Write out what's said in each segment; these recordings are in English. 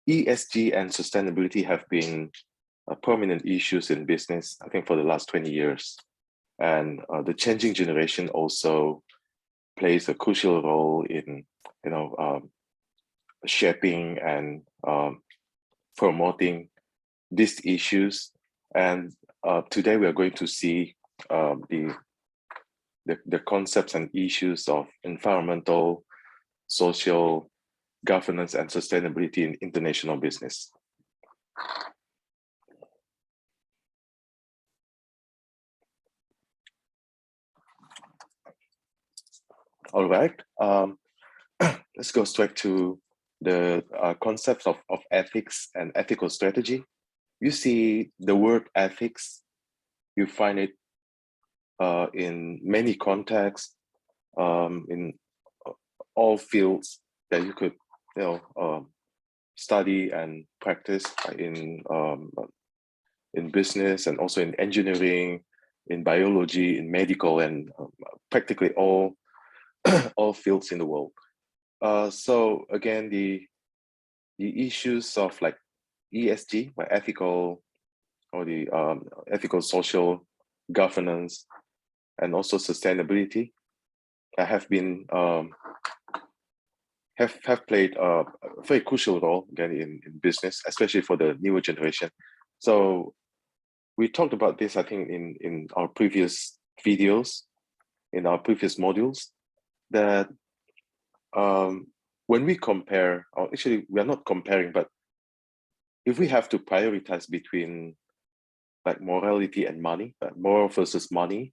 ESG and sustainability have been prominent issues in business, I think, for the last 20 years. And the changing generation also plays a crucial role in, shaping and promoting these issues. And today we are going to see the concepts and issues of environmental, social, governance, and sustainability in international business. All right, let's go straight to the concepts of ethics and ethical strategy. You see the word ethics, you find it in many contexts, in all fields that you could study and practice in business, and also in engineering, in biology, in medical, and practically all all fields in the world. So again, the issues of like ESG, like ethical, or the ethical social governance, and also sustainability, have been have played a very crucial role again in business, especially for the newer generation. So we talked about this, I think, in our previous videos, in our previous modules, that when we compare, or actually we are not comparing, but if we have to prioritize between like morality and money, moral versus money,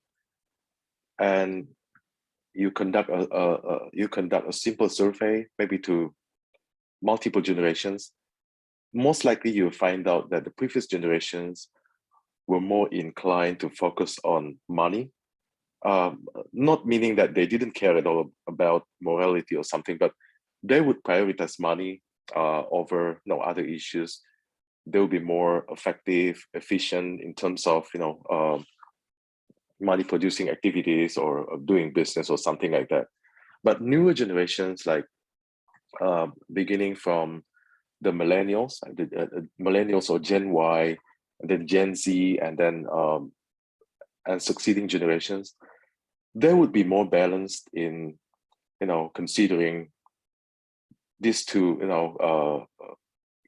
and you conduct a simple survey, maybe to multiple generations, most likely you'll find out that the previous generations were more inclined to focus on money. Not meaning that they didn't care at all about morality or something, but they would prioritize money over other issues. They will be more effective, efficient in terms of money producing activities or doing business or something like that. But newer generations, like beginning from the millennials, millennials or Gen Y, and then Gen Z, and then and succeeding generations, they would be more balanced in considering these two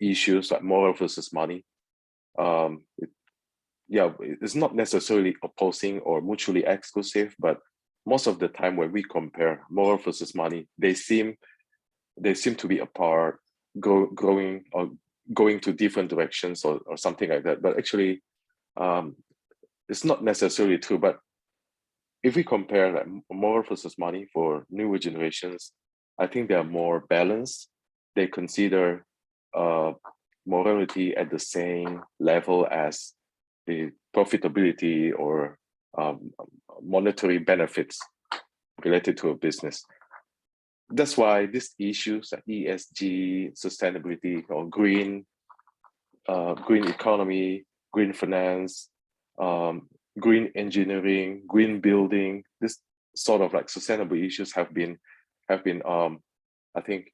issues, like moral versus money. It's not necessarily opposing or mutually exclusive, but most of the time when we compare moral versus money, they seem to be apart, growing or going to different directions or something like that. But actually, it's not necessarily true. But if we compare like moral versus money for newer generations, I think they are more balanced. They consider morality at the same level as the profitability or monetary benefits related to a business. That's why these issues like ESG, sustainability, or green economy, green finance, green engineering, green building, this sort of like sustainable issues have been I think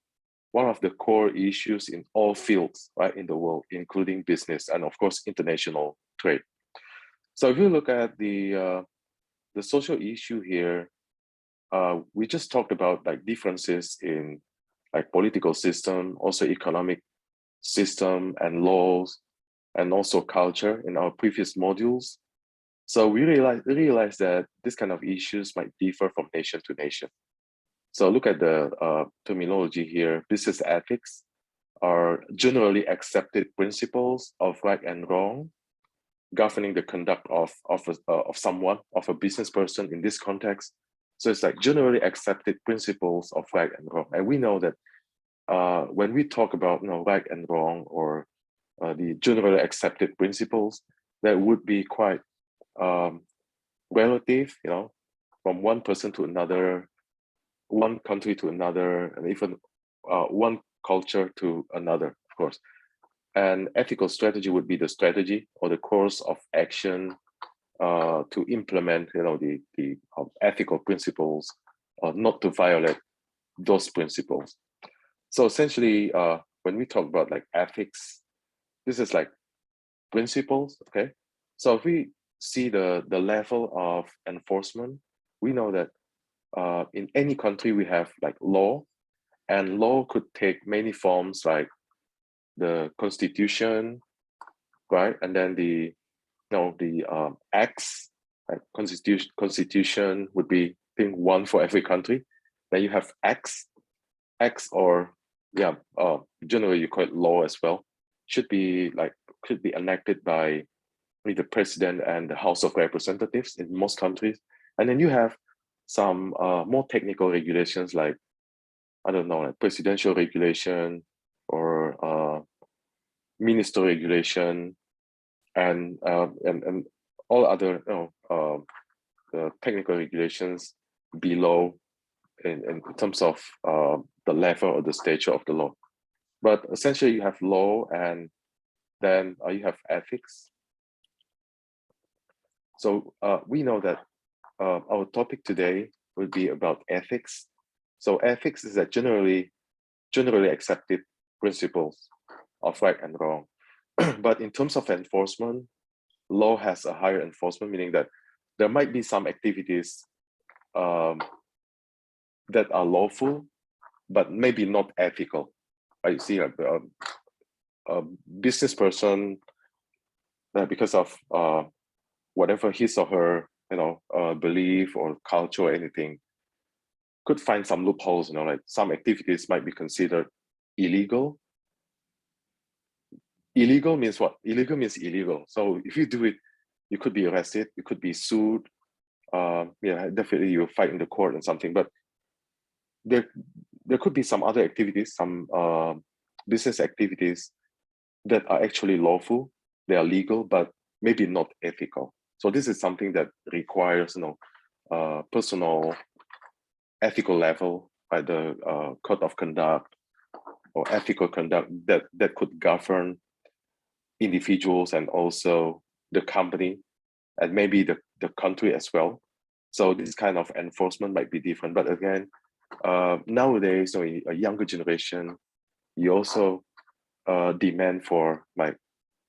one of the core issues in all fields, right, in the world, including business and of course international trade. So if you look at the social issue here, we just talked about like differences in like political system, also economic system and laws, and also culture in our previous modules. So we realize that this kind of issues might differ from nation to nation. So look at the terminology here. Business ethics are generally accepted principles of right and wrong, governing the conduct of someone, of a business person in this context. So it's like generally accepted principles of right and wrong. And we know that when we talk about right and wrong, or the generally accepted principles, that would be quite relative, from one person to another, one country to another, and even one culture to another, of course. And ethical strategy would be the strategy or the course of action to implement, the ethical principles, not to violate those principles. So essentially, when we talk about like ethics, this is like principles, okay? So if we see the level of enforcement, we know that in any country we have like law, and law could take many forms, like the constitution, right? And then the acts, like constitution would be, I think, one for every country. Then you have acts, or yeah, generally you call it law as well. Should be enacted by the president and the House of Representatives in most countries. And then you have some more technical regulations, like, I don't know, like presidential regulation or minister regulation, and all other technical regulations below in terms of the level or the stature of the law. But essentially, you have law, and then you have ethics. So we know that our topic today will be about ethics. So ethics is a generally accepted principles of right and wrong. But in terms of enforcement, law has a higher enforcement, meaning that there might be some activities that are lawful, but maybe not ethical. Right? You see, like a business person, because of whatever his or her belief or culture or anything, could find some loopholes. Like some activities might be considered illegal. Illegal means what? Illegal means illegal. So if you do it, you could be arrested, you could be sued. Yeah, definitely you'll fight in the court and something. But there could be some other activities, some business activities that are actually lawful, they are legal, but maybe not ethical. So this is something that requires personal ethical level by the code of conduct or ethical conduct that could govern individuals and also the company and maybe the country as well. So this kind of enforcement might be different. But again, nowadays, a younger generation, you also demand for like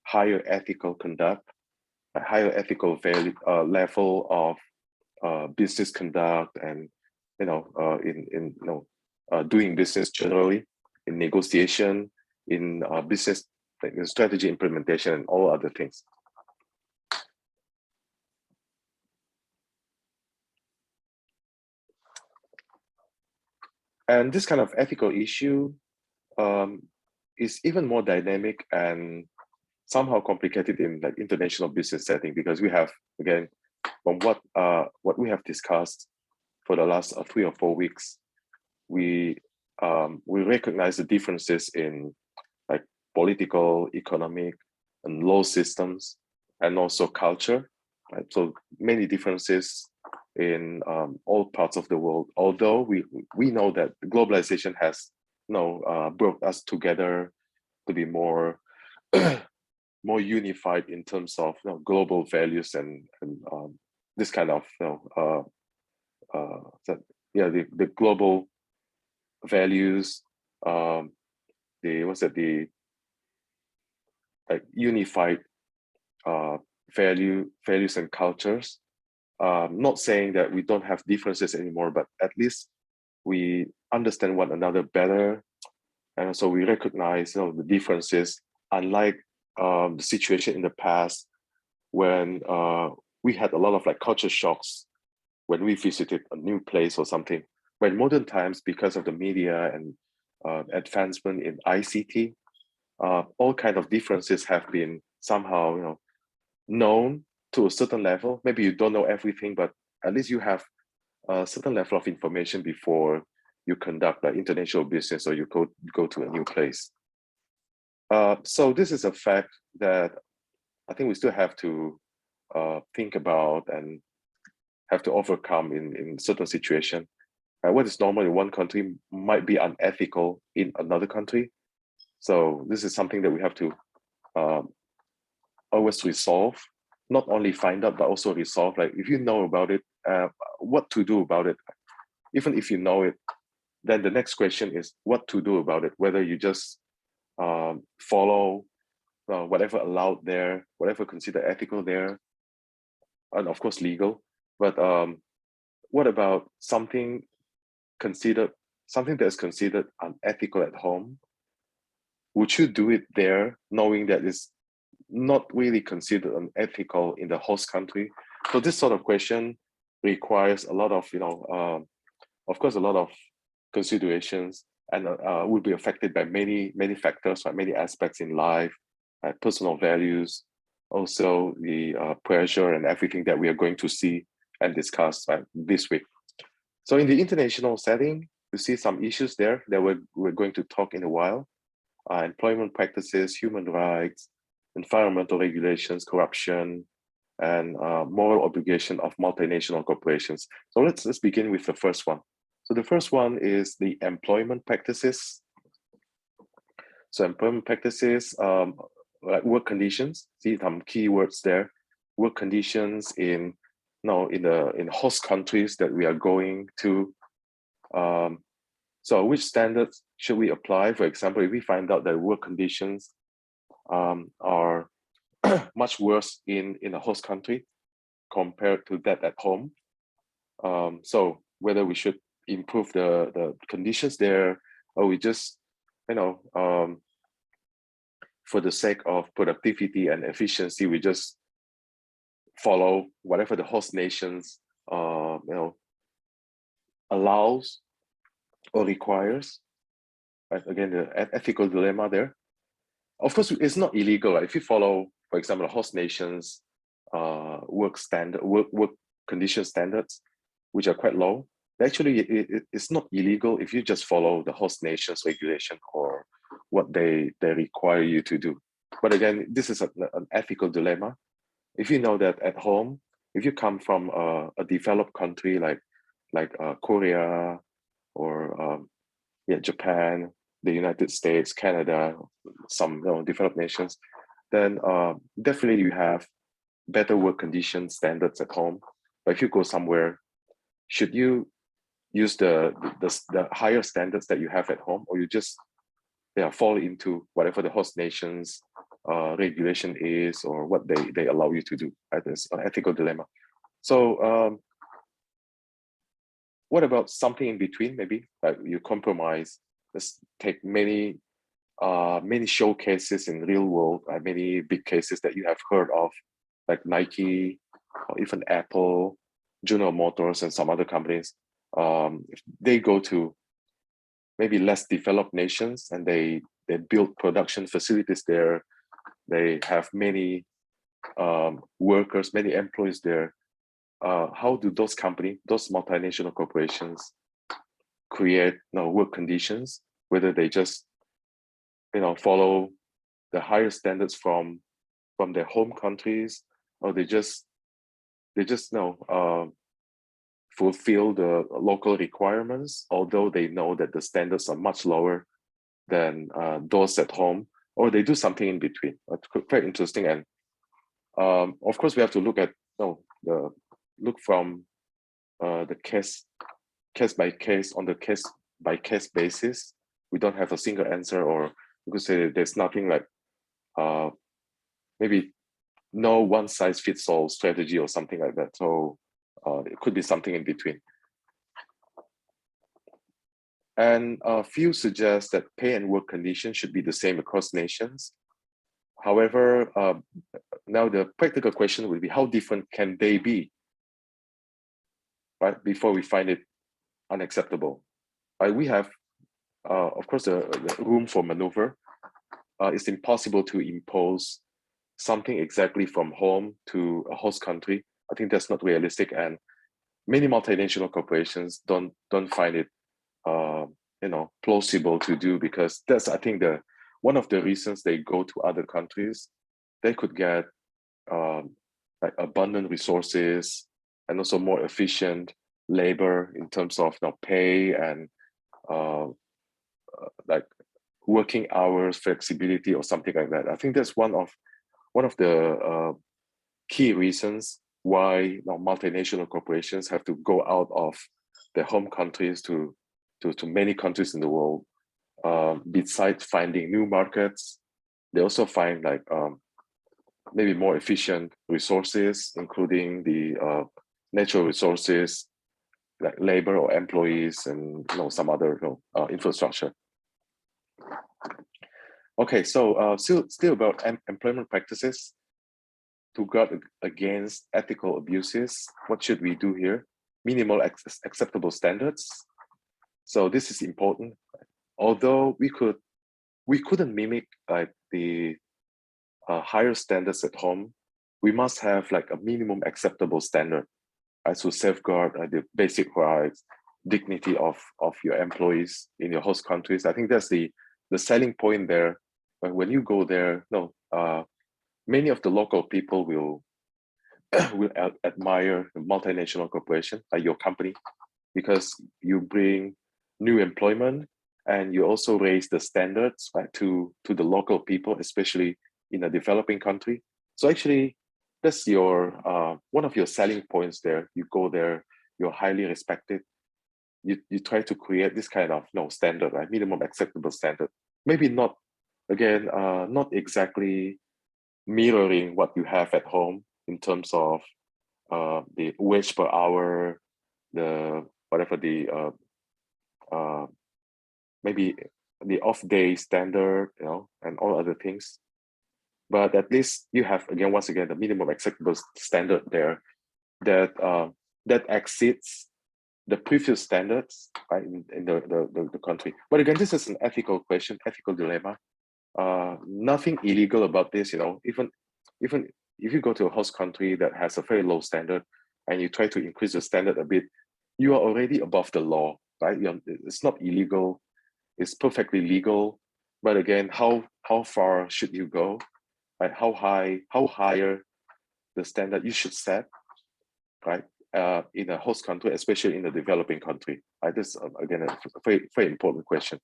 higher ethical conduct, a higher ethical value level of business conduct, and in doing business generally, in negotiation, in business in strategy implementation, and all other things. And this kind of ethical issue is even more dynamic and somehow complicated in like international business setting, because we have, again, from what we have discussed for the last 3 or 4 weeks, we recognize the differences in like political, economic, and law systems, and also culture. Right? So many differences in all parts of the world. Although we know that globalization has brought us together to be more more unified in terms of global values and this kind of the global values, the like unified values and cultures. Not saying that we don't have differences anymore, but at least we understand one another better, and so we recognize the differences. Unlike the situation in the past when we had a lot of like culture shocks when we visited a new place or something. But in modern times, because of the media and advancement in ICT, all kind of differences have been somehow known to a certain level. Maybe you don't know everything, but at least you have a certain level of information before you conduct like international business or you go to a new place. So this is a fact that I think we still have to think about and have to overcome in certain situation. What is normal in one country might be unethical in another country. So this is something that we have to always resolve, not only find out, but also resolve. Like if you know about it, what to do about it. Even if you know it, then the next question is what to do about it, whether you just follow whatever allowed there, whatever considered ethical there, and of course legal. But what about something that is considered unethical at home? Would you do it there, knowing that it's not really considered unethical in the host country? So this sort of question requires a lot of, of course, a lot of considerations, and will be affected by many factors, right? Many aspects in life, personal values, also the pressure and everything that we are going to see and discuss this week. So in the international setting, you see some issues there that we're going to talk in a while. Employment practices, human rights, environmental regulations, corruption, and moral obligation of multinational corporations. So let's begin with the first one. So the first one is the employment practices. So employment practices, like work conditions. See some keywords there. Work conditions in host countries that we are going to. So which standards should we apply? For example, if we find out that work conditions are much worse in a host country compared to that at home, so whether we should improve the conditions there, or we just, for the sake of productivity and efficiency, we just follow whatever the host nations allows or requires. Right? Again, the ethical dilemma there. Of course, it's not illegal. Right? If you follow, for example, the host nations work condition standards, which are quite low, actually it's not illegal if you just follow the host nation's regulation or what they require you to do. But again, this is an ethical dilemma. If you know that at home, if you come from a developed country like Korea or Japan, the United States, Canada, some developed nations, then definitely you have better work condition standards at home. But if you go somewhere, should you use the higher standards that you have at home, or you just fall into whatever the host nation's regulation is, or what they allow you to do? Right? It's an ethical dilemma. So what about something in between? Maybe like you compromise. Let's take many showcases in real world, many big cases that you have heard of, like Nike, or even Apple, General Motors, and some other companies. If they go to maybe less developed nations and they build production facilities there, they have many workers, many employees there. How do those companies, those multinational corporations, create work conditions? Whether they just follow the higher standards from their home countries, or they just fulfill the local requirements, although they know that the standards are much lower than those at home, or they do something in between. That's quite interesting. And of course, we have to look at from the case by case, on the case by case basis. We don't have a single answer, or you could say there's nothing like maybe no one size fits all strategy or something like that. So it could be something in between. And a few suggest that pay and work conditions should be the same across nations. However, now the practical question will be, how different can they be, right? Before we find it unacceptable. We have, of course, the room for maneuver. It's impossible to impose something exactly from home to a host country. I think that's not realistic, and many multinational corporations don't find it plausible to do, because that's, I think, one of the reasons they go to other countries. They could get like abundant resources and also more efficient labor in terms of pay and like working hours, flexibility, or something like that. I think that's one of the key reasons why multinational corporations have to go out of their home countries to many countries in the world. besides finding new markets, they also find like maybe more efficient resources, including the natural resources like labor or employees, and some other infrastructure. Okay, so still about employment practices to guard against ethical abuses. What should we do here? Minimal acceptable standards. So this is important. Although we couldn't mimic like the higher standards at home, we must have like a minimum acceptable standard as to safeguard the basic rights, dignity of your employees in your host countries. I think that's the selling point there. When you go there, many of the local people will admire the multinational corporation like your company, because you bring new employment and you also raise the standards, right, to the local people, especially in a developing country. So actually, that's your one of your selling points there. You go there, you're highly respected. You try to create this kind of standard, right? Minimum acceptable standard. Maybe not, again, not exactly mirroring what you have at home in terms of the wage per hour, the whatever the maybe the off day standard, and all other things. But at least you have, again, once again, the minimum acceptable standard there that that exceeds the previous standards, right, in the country. But again, this is an ethical question, ethical dilemma. Nothing illegal about this, even if you go to a host country that has a very low standard and you try to increase the standard a bit, you are already above the law, right? It's not illegal, it's perfectly legal. But again, how far should you go? Right? How higher the standard you should set, right? In a host country, especially in a developing country. Right? This again a very, very important question.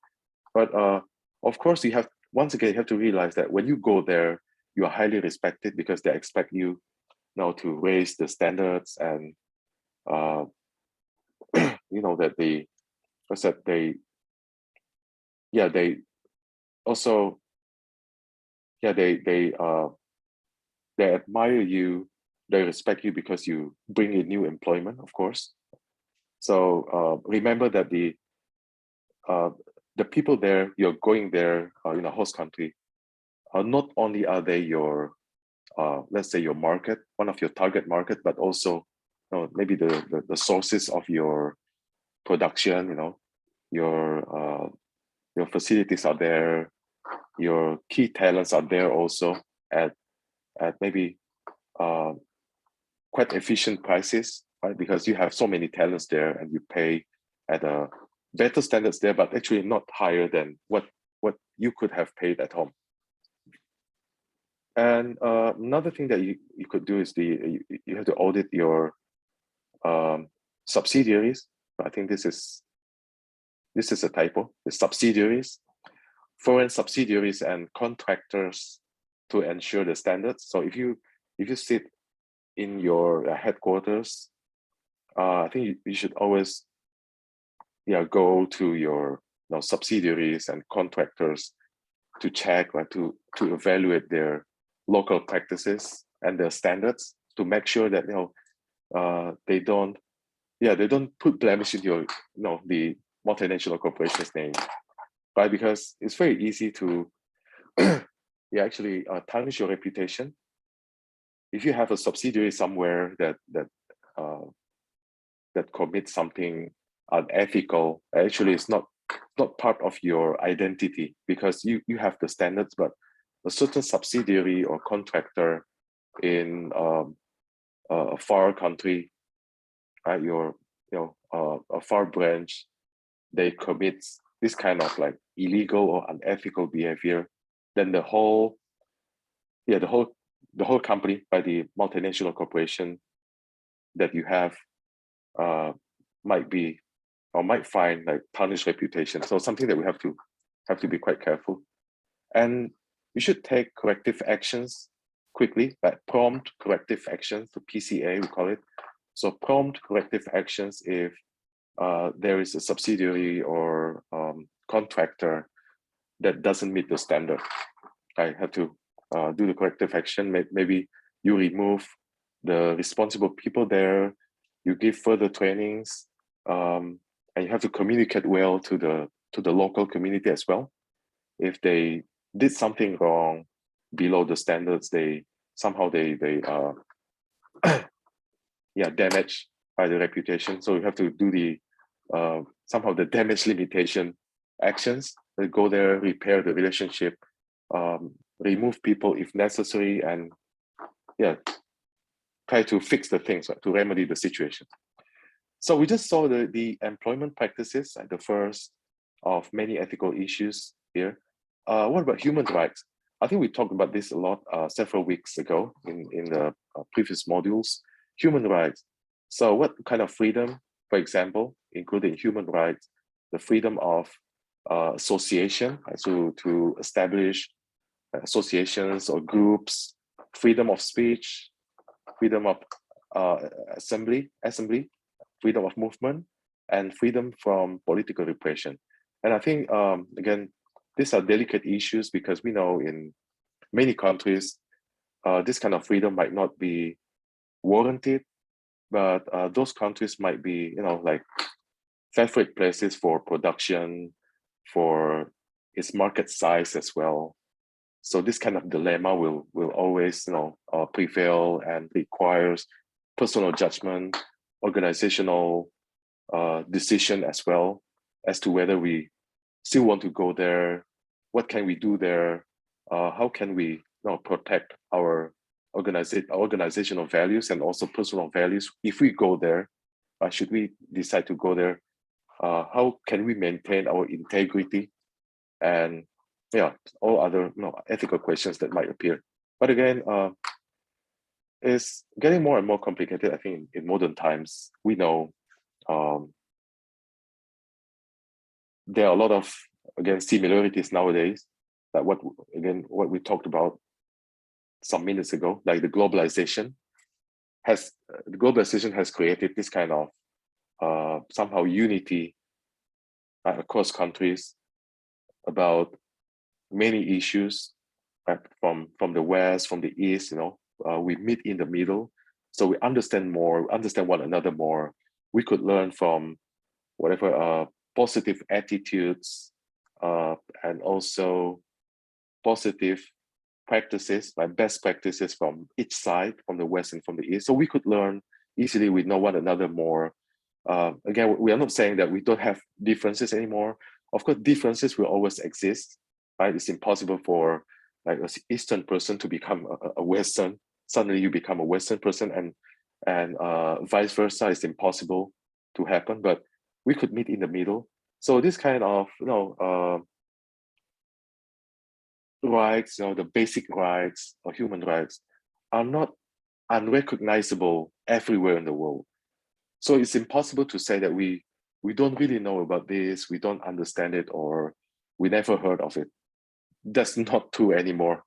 But of course, once again you have to realize that when you go there, you are highly respected because they expect you now to raise the standards, and that they also they admire you, they respect you because you bring in new employment, of course. So remember that the people there, you're going there in a host country, not only are they your let's say your market, one of your target market, but also maybe the sources of your production. Your facilities are there, your key talents are there also at maybe quite efficient prices, right? Because you have so many talents there and you pay at a better standards there, but actually not higher than what you could have paid at home. And another thing that you could do is you have to audit your subsidiaries. I think this is a typo. The subsidiaries, foreign subsidiaries, and contractors to ensure the standards. So if you sit in your headquarters, I think you should always go to your subsidiaries and contractors to check, right, to evaluate their local practices and their standards, to make sure that they don't put blemish in your the multinational corporation's name, right? Because it's very easy to actually tarnish your reputation if you have a subsidiary somewhere that commits something unethical. Actually, it's not part of your identity, because you have the standards, but a certain subsidiary or contractor in a far country, right, a far branch, they commit this kind of like illegal or unethical behavior, then the whole company, by the multinational corporation that you have, might find like tarnished reputation. So something that we have to be quite careful. And you should take corrective actions quickly, like prompt corrective actions, the PCA we call it. So prompt corrective actions if there is a subsidiary or contractor that doesn't meet the standard. I have to do the corrective action. Maybe you remove the responsible people there, you give further trainings, and you have to communicate well to the local community as well. If they did something wrong below the standards, they somehow they yeah, damaged by the reputation. So you have to do the somehow the damage limitation actions. Go there, repair the relationship, remove people if necessary, and yeah, try to fix the things, right, to remedy the situation. So we just saw the employment practices at the first of many ethical issues here. What about human rights? I think we talked about this a lot several weeks ago in the previous modules. Human rights. So what kind of freedom, for example, including human rights, the freedom of association, so to establish associations or groups, freedom of speech, freedom of assembly, freedom of movement, and freedom from political repression. And I think, again, these are delicate issues because we know in many countries, this kind of freedom might not be warranted, but those countries might be, like favorite places for production, for its market size as well. So this kind of dilemma will always, prevail and requires personal judgment, organizational decision as well as to whether we still want to go there. What can we do there? How can we protect our organizational values and also personal values if we go there? Should we decide to go there? How can we maintain our integrity and all other ethical questions that might appear? But again, it's getting more and more complicated. I think in modern times, we know there are a lot of, again, similarities nowadays, like what we talked about some minutes ago, like the globalization has created this kind of somehow unity across countries about many issues, right? From the West, from the East, we meet in the middle. So we understand more, understand one another more. We could learn from whatever positive attitudes and also positive practices, like best practices from each side, from the West and from the East. So we could learn easily, we know one another more. Again, we are not saying that we don't have differences anymore. Of course, differences will always exist, right? It's impossible for like an Eastern person to become a Western. Suddenly you become a Western person, and vice versa is impossible to happen, but we could meet in the middle. So this kind of, rights, the basic rights or human rights are not unrecognizable everywhere in the world. So it's impossible to say that we don't really know about this, we don't understand it, or we never heard of it. That's not true anymore.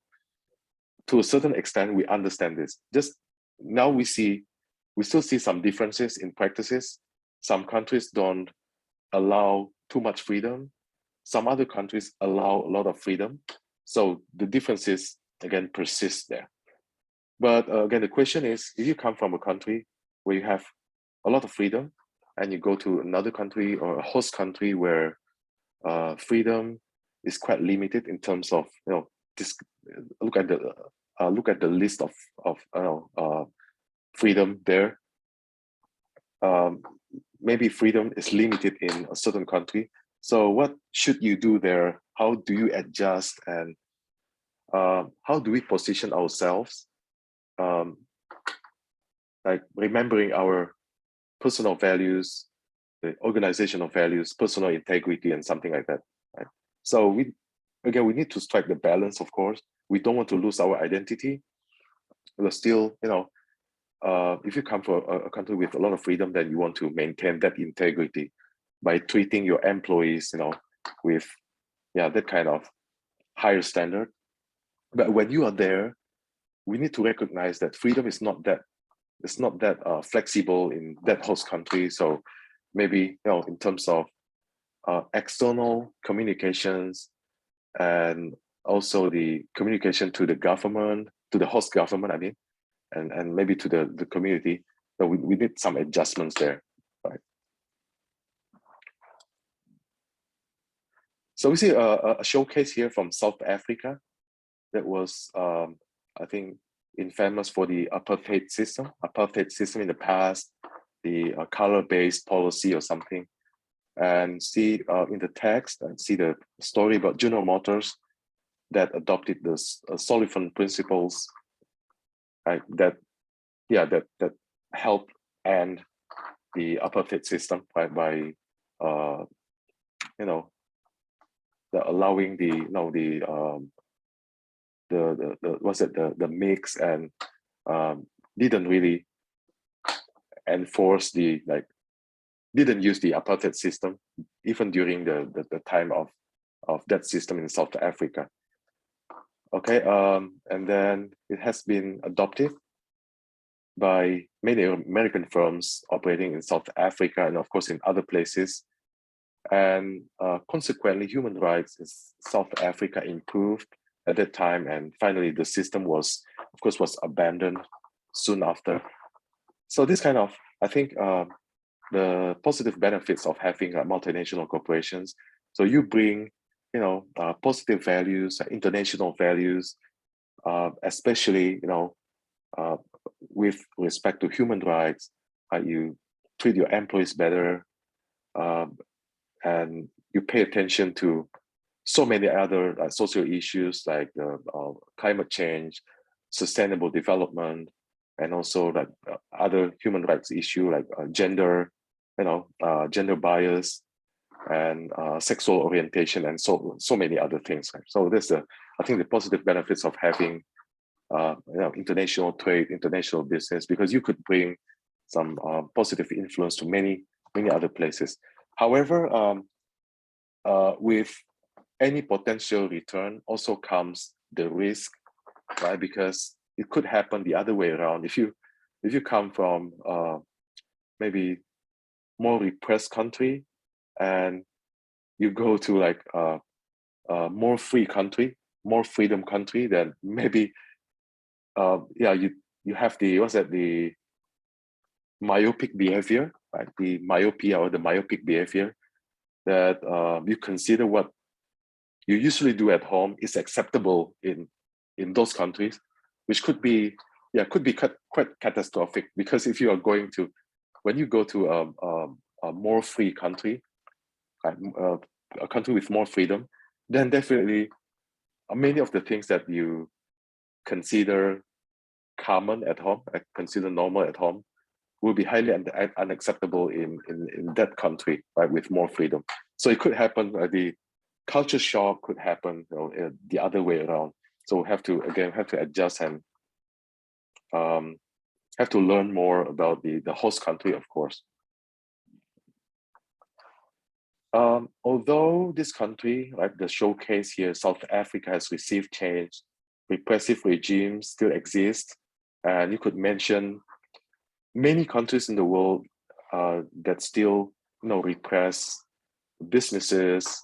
To a certain extent, we understand this. Just now we still see some differences in practices. Some countries don't allow too much freedom. Some other countries allow a lot of freedom. So the differences, again, persist there. But again, the question is, if you come from a country where you have a lot of freedom and you go to another country or a host country where freedom is quite limited in terms of, this, look at the list of freedom there. Maybe freedom is limited in a certain country. So what should you do there? How do you adjust, and how do we position ourselves? Like remembering our personal values, the organizational values, personal integrity, and something like that. Right? So we need to strike the balance. Of course, we don't want to lose our identity. We're still, if you come from a country with a lot of freedom, then you want to maintain that integrity by treating your employees, with that kind of higher standard. But when you are there, we need to recognize that freedom is not that flexible in that host country. So maybe in terms of external communications, and also the communication to the government, to the host government, I mean, and maybe to the community. So we need some adjustments there, right? So we see a showcase here from South Africa that was, I think, infamous for the apartheid system in the past, the color-based policy or something. And see in the text and see the story about General Motors that adopted the Sullivan principles, right? That helped end the apartheid system by you know, allowing the what's it, the mix, and didn't really enforce the, like, didn't use the apartheid system even during the time of that system in South Africa. Okay, and then it has been adopted by many American firms operating in South Africa and of course in other places. And consequently, human rights in South Africa improved at that time, and finally the system was, of course, was abandoned soon after. So this kind of, I think, the positive benefits of having multinational corporations. So you bring, you know, positive values, international values, especially, you know, with respect to human rights. You treat your employees better, and you pay attention to so many other social issues like climate change, sustainable development, and also like other human rights issue like gender, you know, gender bias, and sexual orientation, and so many other things. Right? So there's I think the positive benefits of having you know, international trade, international business, because you could bring some positive influence to many other places. However, with any potential return also comes the risk, right? Because it could happen the other way around. If you come from maybe more repressed country and you go to like more free country, more freedom country, then maybe yeah, you have the, what's that, the myopic behavior, right? The myopia or the myopic behavior that you consider what you usually do at home is acceptable in those countries, which could be, yeah, could be quite catastrophic. Because if you are going to, when you go to a more free country, a country with more freedom, then definitely many of the things that you consider common at home, consider normal at home, will be highly unacceptable in that country, right, with more freedom. So it could happen, the culture shock could happen, you know, the other way around. So we have to, again, have to adjust and have to learn more about the host country, of course. Although this country, like the showcase here, South Africa, has received change, repressive regimes still exist, and you could mention many countries in the world that still, you know, repress businesses,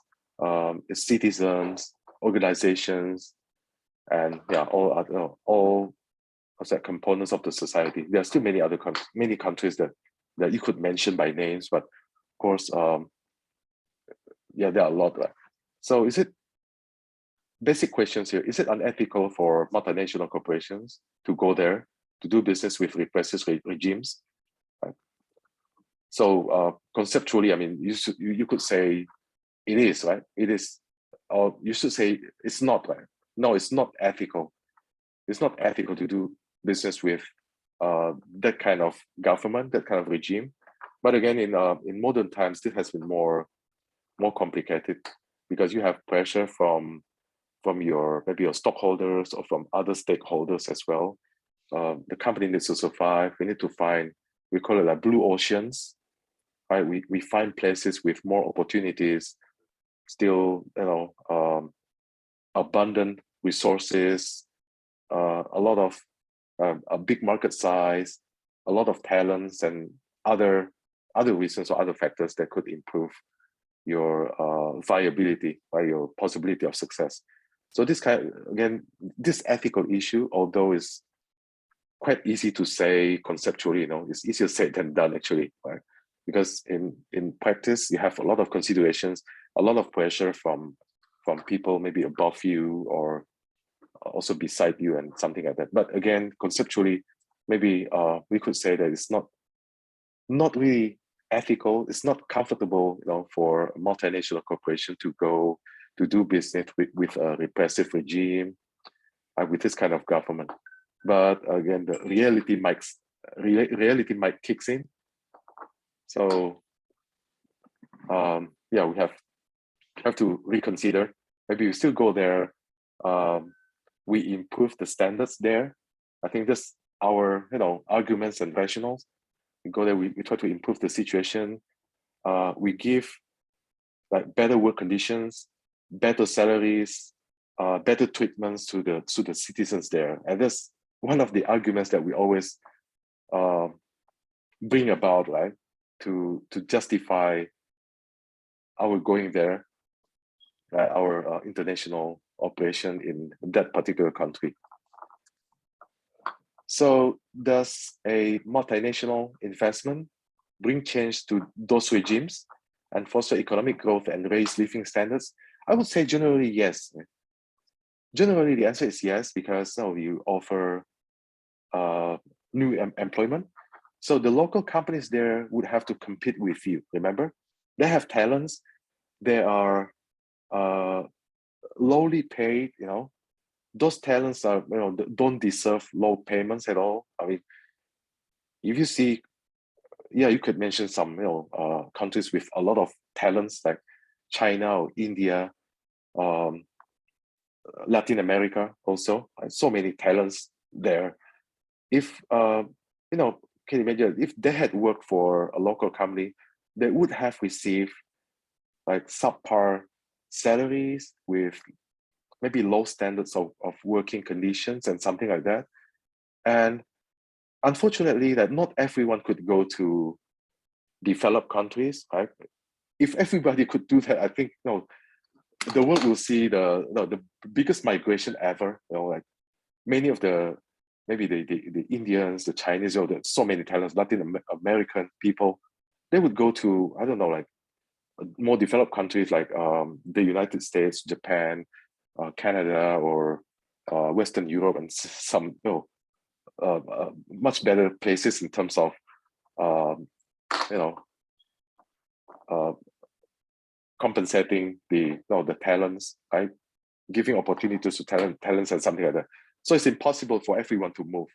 citizens, organizations, and yeah, all what's that, components of the society. There are still many other many countries that you could mention by names, but of course, yeah, there are a lot. Right? So is it, basic questions here, is it unethical for multinational corporations to go there to do business with repressive regimes? Right? So conceptually, I mean, you could say it is, right? It is, or you should say it's not, right? No, it's not ethical. It's not ethical to do business with that kind of government, that kind of regime. But again, in modern times, this has been more complicated, because you have pressure from your, maybe your stockholders or from other stakeholders as well. The company needs to survive. We need to find, we call it like blue oceans, right? We find places with more opportunities, still, you know, abundant resources, a lot of a big market size, a lot of talents, and other reasons or other factors that could improve viability, right, your possibility of success. So this this ethical issue, although is quite easy to say conceptually, it's easier said than done actually, right? Because in practice, you have a lot of considerations, a lot of pressure from people maybe above you or also beside you and something like that. But again, conceptually, maybe we could say that it's not really ethical. It's not comfortable, for a multinational corporation to go to do business with a repressive regime, with this kind of government. But again, the reality might kicks in. So yeah, we have to reconsider. Maybe we still go there. We improve the standards there. I think that's our arguments and rationals. We go there. We try to improve the situation. We give like better work conditions, better salaries, better treatments to the citizens there. And that's one of the arguments that we always bring about, right, to justify our going there, our international operation in that particular country. So does a multinational investment bring change to those regimes and foster economic growth and raise living standards? I would say generally yes. Generally, the answer is yes, because you offer new employment. So the local companies there would have to compete with you, remember? They have talents. They are lowly paid, those talents are, don't deserve low payments at all. I mean, if you see, yeah, you could mention some, countries with a lot of talents like China or India, Latin America also, so many talents there. If, can you imagine if they had worked for a local company, they would have received like subpar salaries with maybe low standards of working conditions and something like that. And unfortunately, that not everyone could go to developed countries, right? If everybody could do that, I think the world will see the biggest migration ever. Like many of maybe the Indians, the Chinese, there's so many talents, Latin American people, they would go to, I don't know, like more developed countries like the United States, Japan, Canada, or Western Europe, and some much better places in terms of compensating the talents, right? Giving opportunities to talents and something like that. So it's impossible for everyone to move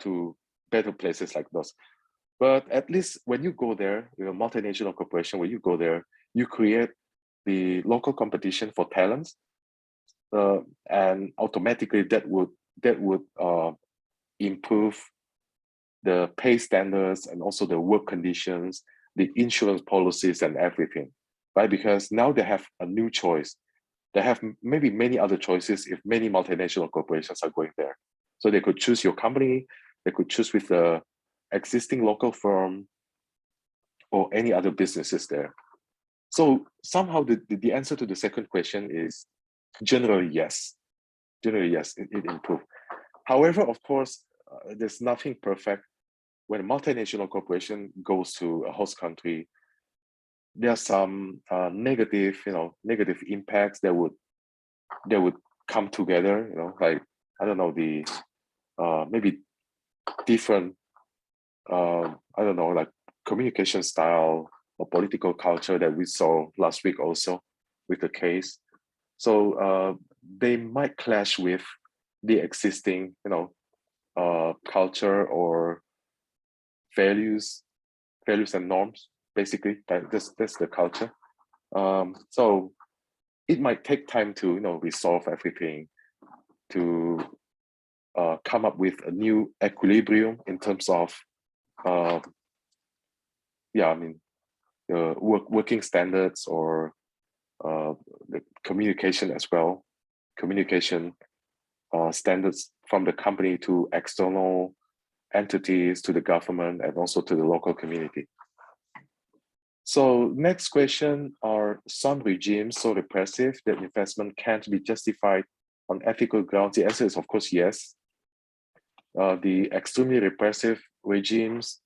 to better places like those. But at least when you go there, multinational corporation, when you go there, you create the local competition for talents, and automatically that would improve the pay standards and also the work conditions, the insurance policies and everything, right? Because now they have a new choice. They have maybe many other choices if many multinational corporations are going there. So they could choose your company, they could choose with the existing local firm or any other businesses there. So somehow the answer to the second question is generally yes. Generally, yes, it improved. However, of course, there's nothing perfect. When a multinational corporation goes to a host country, there are some negative impacts that would come together. Like I don't know, the maybe different I don't know, like communication style or political culture that we saw last week also with the case. So they might clash with the existing culture or values and norms. Basically, that's the culture. So it might take time to resolve everything, to come up with a new equilibrium in terms of the working standards or the communication as well, communication standards from the company to external entities, to the government, and also to the local community. So next question, are some regimes so repressive that investment can't be justified on ethical grounds? The answer is of course yes. The extremely repressive regimes,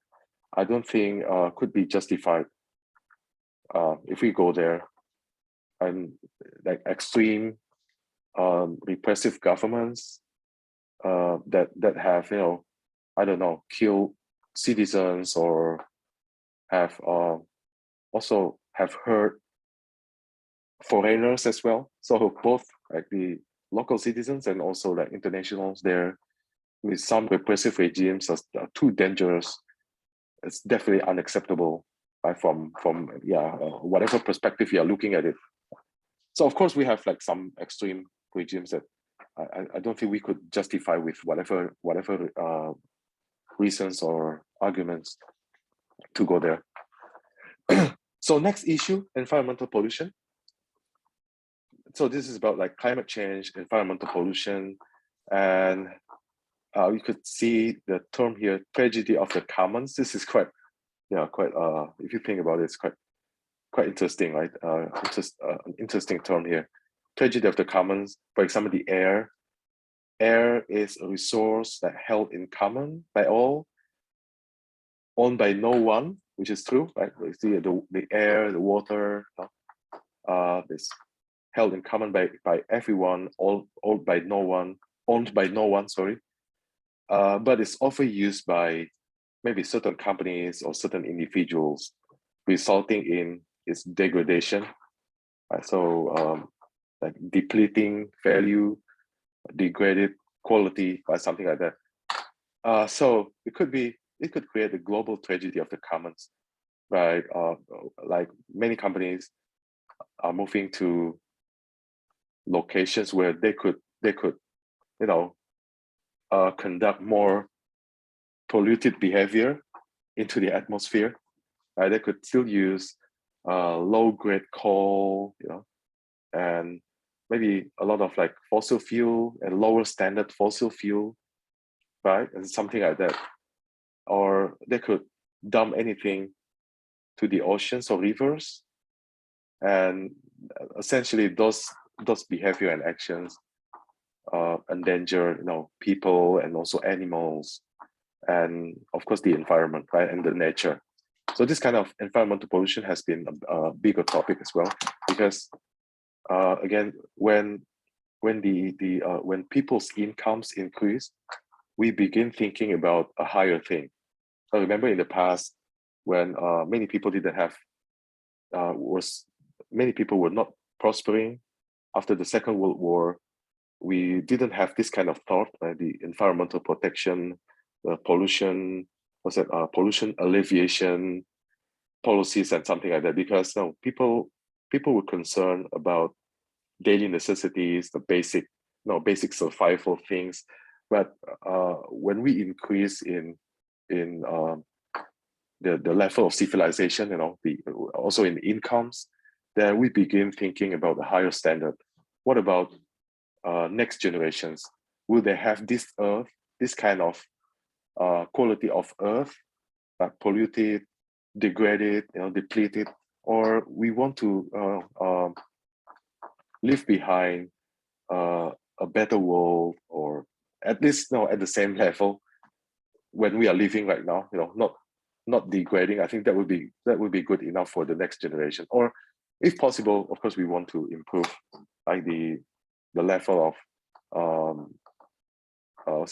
I don't think could be justified if we go there. And like extreme repressive governments that have, you know, I don't know, killed citizens or have also have hurt foreigners as well. So both like the local citizens and also like internationals there, with some repressive regimes are too dangerous. It's definitely unacceptable from whatever perspective you are looking at it. So of course we have like some extreme regimes that I don't think we could justify with whatever reasons or arguments to go there. So next issue, environmental pollution. So this is about like climate change, environmental pollution, and you could see the term here, tragedy of the commons. This is quite, if you think about it, it's quite interesting, right? An interesting term here. Tragedy of the commons, for example, the air. Air is a resource that held in common by all, owned by no one, which is true, right? You see the air, the water, is held in common by everyone, all owned by no one, sorry. But it's often used by maybe certain companies or certain individuals, resulting in its degradation. So like depleting value, degraded quality, or something like that. So it could create a global tragedy of the commons, right? Like many companies are moving to locations where they could you know conduct more polluted behavior into the atmosphere. They could still use low grade coal, you know, and maybe a lot of like fossil fuel and lower standard fossil fuel, right? And something like that. Or they could dump anything to the oceans or rivers, and essentially those behavior and actions endanger, you know, people and also animals, and of course the environment, right, and the nature. So this kind of environmental pollution has been a bigger topic as well, because again, when when people's incomes increase, we begin thinking about a higher thing. So remember in the past, when many people didn't have many people were not prospering after the Second World War. We didn't have this kind of thought, right? The environmental protection, pollution, pollution alleviation policies and something like that, because no, people were concerned about daily necessities, the basic survival things. But when we increase in the level of civilization, you know, also in incomes, then we begin thinking about a higher standard. What about next generations? Will they have this earth, this kind of quality of earth, polluted, degraded, you know, depleted, or we want to leave behind a better world, or at least at the same level when we are living right now, you know, not degrading. I think that would be good enough for the next generation. Or if possible, of course, we want to improve like the level of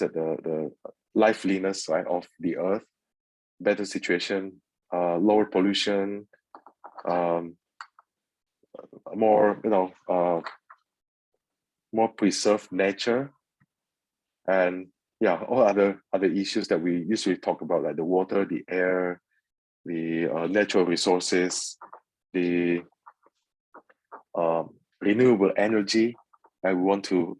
the liveliness, right, of the earth, better situation, lower pollution, more, you know, more preserved nature, and yeah, all other issues that we usually talk about, like the water, the air, the natural resources, the renewable energy. And we want to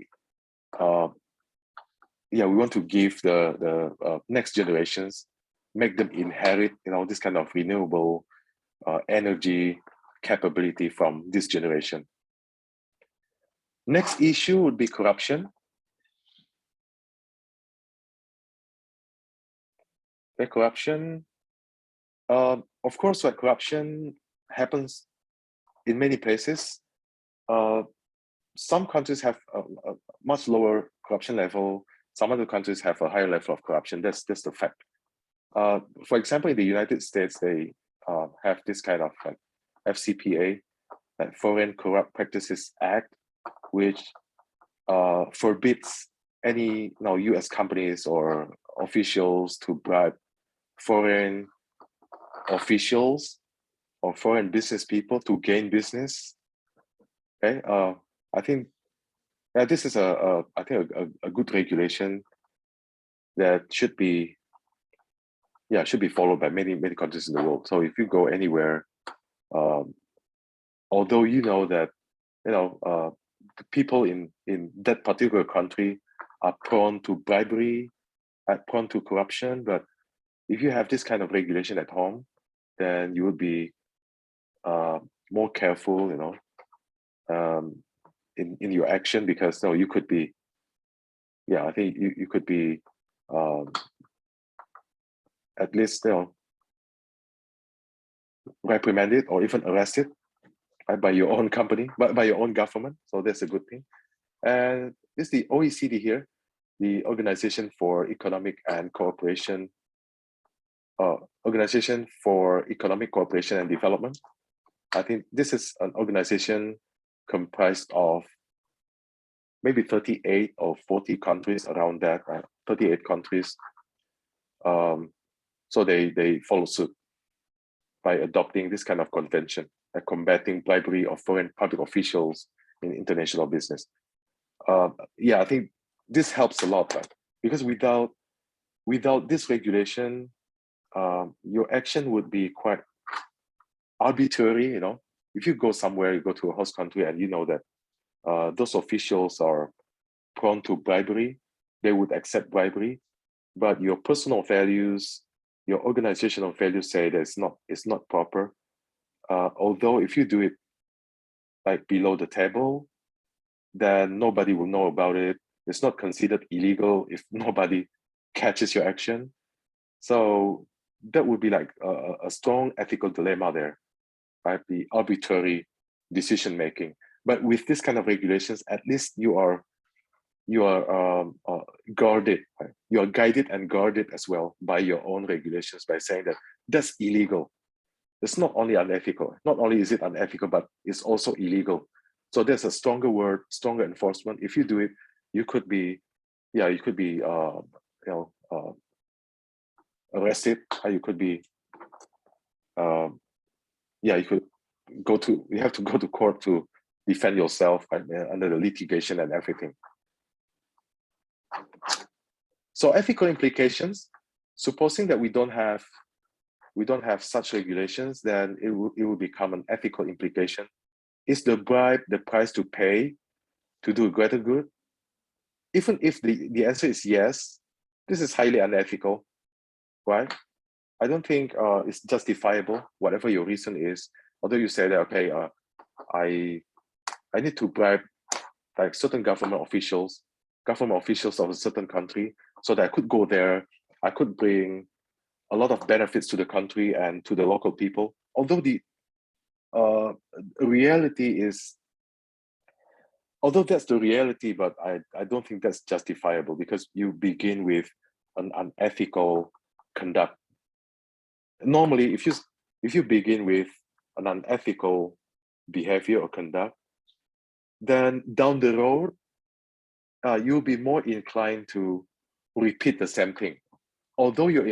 give the next generations, make them inherit, you know, this kind of renewable energy capability from this generation. Next issue would be corruption. Corruption, of course, corruption happens in many places. Some countries have a much lower corruption level. Some other countries have a higher level of corruption. That's the fact. For example, in the United States, they have this kind of like FCPA, like Foreign Corrupt Practices Act, which forbids any US companies or officials to bribe foreign officials or foreign business people to gain business. Okay, I think this is a good regulation that should be followed by many countries in the world. So if you go anywhere, although you know that the people in that particular country are prone to bribery, are prone to corruption, but if you have this kind of regulation at home, then you would be more careful, in your action, because you could be, I think you could be at least reprimanded or even arrested by your own company, by your own government. So that's a good thing. And this is the OECD here, the Organization for Economic Cooperation and Development. I think this is an organization comprised of maybe 38 or 40 countries around that, right? 38 countries. So they follow suit by adopting this kind of convention, combating bribery of foreign public officials in international business. I think this helps a lot, right? Because without this regulation, your action would be quite arbitrary. If you go somewhere, you go to a host country, and you know that those officials are prone to bribery, they would accept bribery, but your personal values, your organizational values say that it's not proper. Although if you do it like below the table, then nobody will know about it. It's not considered illegal if nobody catches your action. So that would be like a strong ethical dilemma there, right? The arbitrary decision making. But with this kind of regulations, at least you are guarded. Right? You are guided and guarded as well by your own regulations, by saying that that's illegal. It's not only unethical. Not only is it unethical, but it's also illegal. So there's a stronger word, stronger enforcement. If you do it, you could be, arrested. You could be, you could you have to go to court to defend yourself, right, under the litigation and everything. So ethical implications. Supposing that we don't have such regulations, then it will become an ethical implication. Is the bribe the price to pay to do greater good? Even if the answer is yes, this is highly unethical, right? I don't think it's justifiable, whatever your reason is. Although you say that, okay, I need to bribe like certain government officials of a certain country, so that I could go there, I could bring a lot of benefits to the country and to the local people. Although the reality is, although that's the reality, but I don't think that's justifiable, because you begin with an unethical conduct. Normally, if you begin with an unethical behavior or conduct, then down the road, you'll be more inclined to repeat the same thing. Although your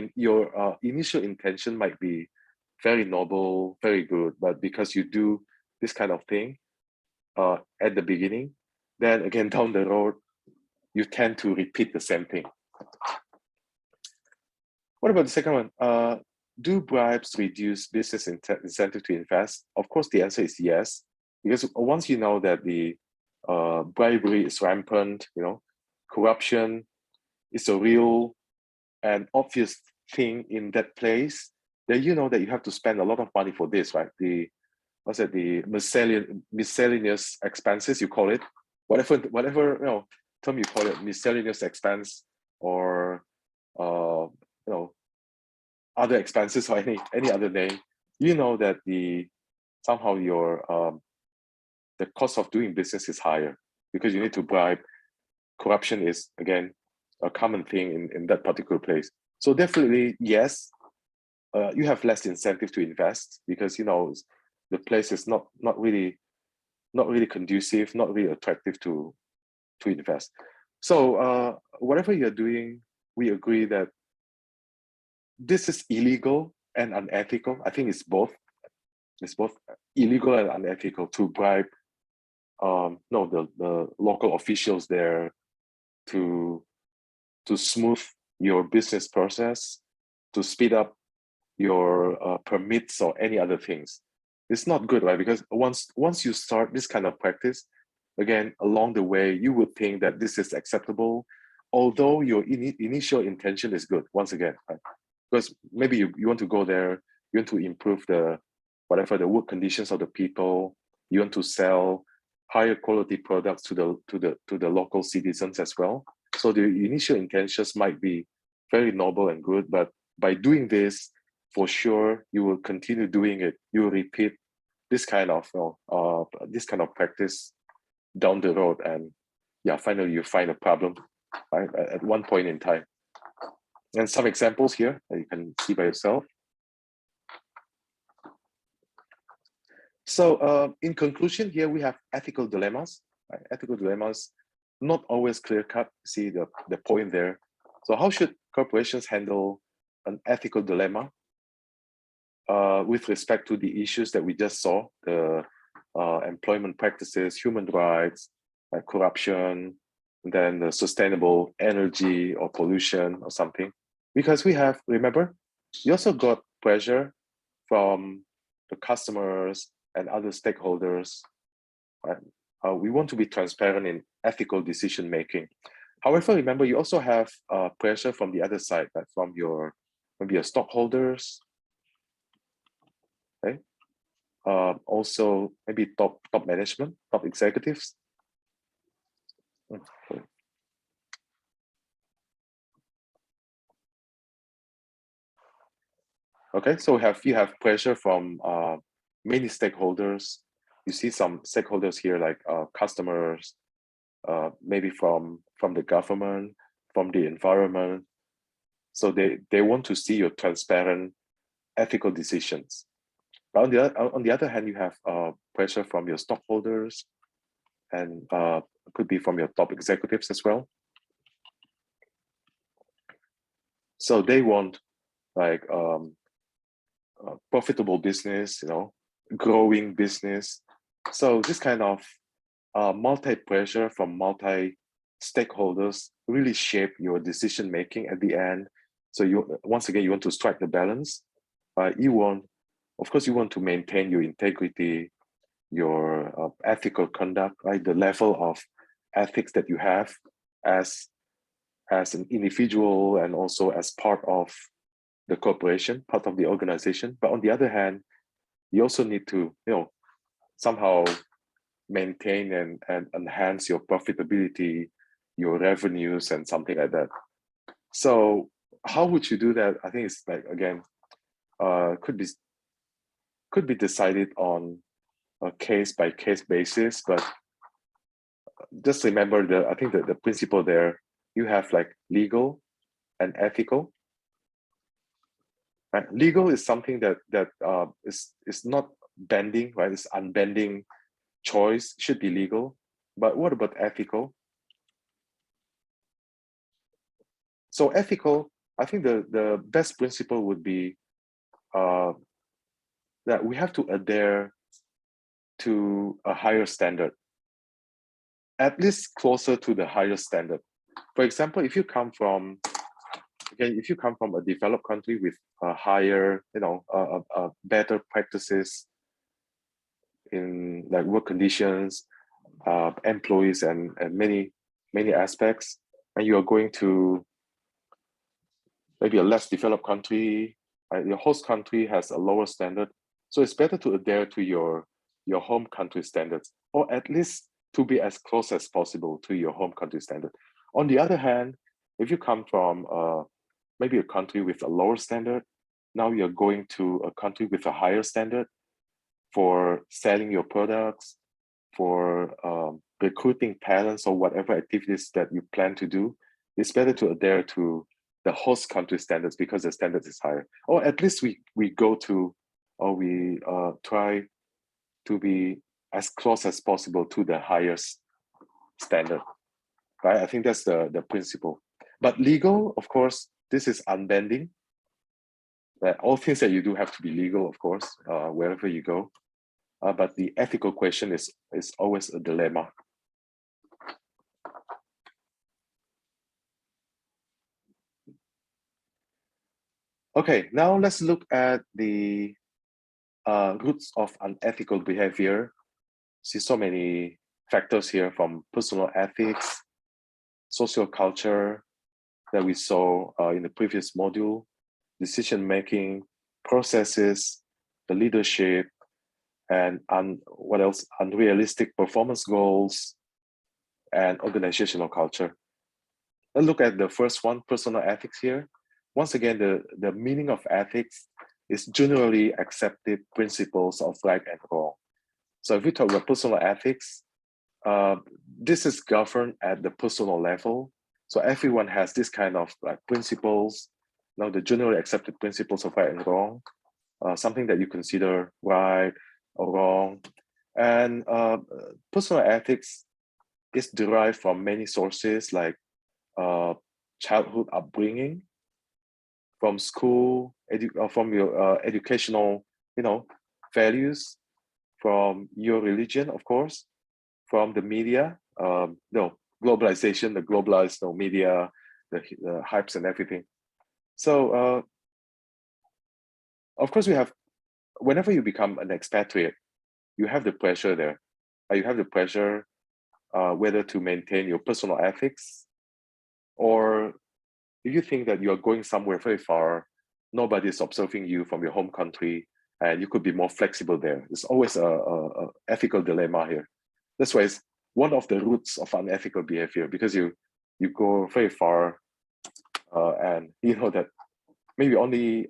initial intention might be very noble, very good, but because you do this kind of thing at the beginning, then again down the road, you tend to repeat the same thing. What about the second one? Do bribes reduce business incentive to invest? Of course, the answer is yes, because once you know that the bribery is rampant, corruption is a real and obvious thing in that place, then you know that you have to spend a lot of money for this, right? The miscellaneous expenses, you call it, whatever term you call it, miscellaneous expense, or other expenses, or any other name. You know that the somehow the cost of doing business is higher because you need to bribe. Corruption is, again, a common thing in that particular place. So definitely, yes, you have less incentive to invest because the place is not really conducive, not really attractive to invest. So whatever you're doing, we agree that this is illegal and unethical. I think it's both. It's both illegal and unethical to bribe no the local officials there to smooth your business process, to speed up your permits or any other things. It's not good, right? Because once you start this kind of practice, again, along the way, you would think that this is acceptable, although your initial intention is good, once again, right? Because maybe you want to go there, you want to improve the work conditions of the people, you want to sell higher quality products to the local citizens as well. So the initial intentions might be very noble and good, but by doing this, for sure, you will continue doing it. You will repeat this kind of practice down the road, and yeah, finally you find a problem, right, at one point in time. And some examples here that you can see by yourself. So in conclusion, here we have ethical dilemmas. Right? Ethical dilemmas, not always clear cut. See the point there. So how should corporations handle an ethical dilemma with respect to the issues that we just saw, the employment practices, human rights, corruption, and then the sustainable energy or pollution or something? Because we have, remember, you also got pressure from the customers and other stakeholders. Right? We want to be transparent in ethical decision making. However, remember, you also have pressure from the other side, right? From maybe your stockholders, okay? Also maybe top management, top executives. Okay, so you have pressure from many stakeholders. You see some stakeholders here like customers, maybe from the government, from the environment. So they want to see your transparent, ethical decisions. But on the other hand, you have pressure from your stockholders, and could be from your top executives as well. So they want like profitable business, growing business. So this kind of multi-pressure from multi-stakeholders really shape your decision making at the end. So once again, you want to strike the balance. Of course, you want to maintain your integrity, your ethical conduct, right? The level of ethics that you have as an individual and also as part of the corporation, part of the organization. But on the other hand, you also need to, somehow maintain and enhance your profitability, your revenues, and something like that. So how would you do that? I think it's like, again, could be decided on a case by case basis, but just remember I think the principle there, you have like legal and ethical. Right? Legal is something that is not bending, right? It's unbending choice, should be legal. But what about ethical? So ethical, I think the best principle would be that we have to adhere to a higher standard, at least closer to the higher standard. For example, if you come from a developed country with a higher, better practices in like work conditions, employees, and many aspects, and you are going to maybe a less developed country, right? Your host country has a lower standard, so it's better to adhere to your home country standards, or at least to be as close as possible to your home country standard. On the other hand, if you come from maybe a country with a lower standard, now you're going to a country with a higher standard, for selling your products, for recruiting talents or whatever activities that you plan to do, it's better to adhere to the host country standards because the standards is higher. Or at least we go to, or we try to be as close as possible to the highest standard, right? I think that's the principle. But legal, of course, this is unbending. That all things that you do have to be legal, of course, wherever you go. But the ethical question is always a dilemma. Okay, now let's look at the roots of unethical behavior. See so many factors here, from personal ethics, social culture that we saw in the previous module, decision-making, processes, the leadership, and what else? Unrealistic performance goals, and organizational culture. Let's look at the first one, personal ethics here. Once again, the meaning of ethics is generally accepted principles of right and wrong. So if we talk about personal ethics, this is governed at the personal level. So everyone has this kind of like principles, the generally accepted principles of right and wrong, something that you consider right or wrong. And personal ethics is derived from many sources, like childhood upbringing, from school, from your educational, values, from your religion, of course, from the media, globalization, the globalized media, the hypes and everything. So, of course, whenever you become an expatriate, you have the pressure there. You have the pressure whether to maintain your personal ethics, or if you think that you are going somewhere very far, nobody is observing you from your home country, and you could be more flexible there. It's always a ethical dilemma here. That's why it's one of the roots of unethical behavior, because you go very far, and you know that maybe only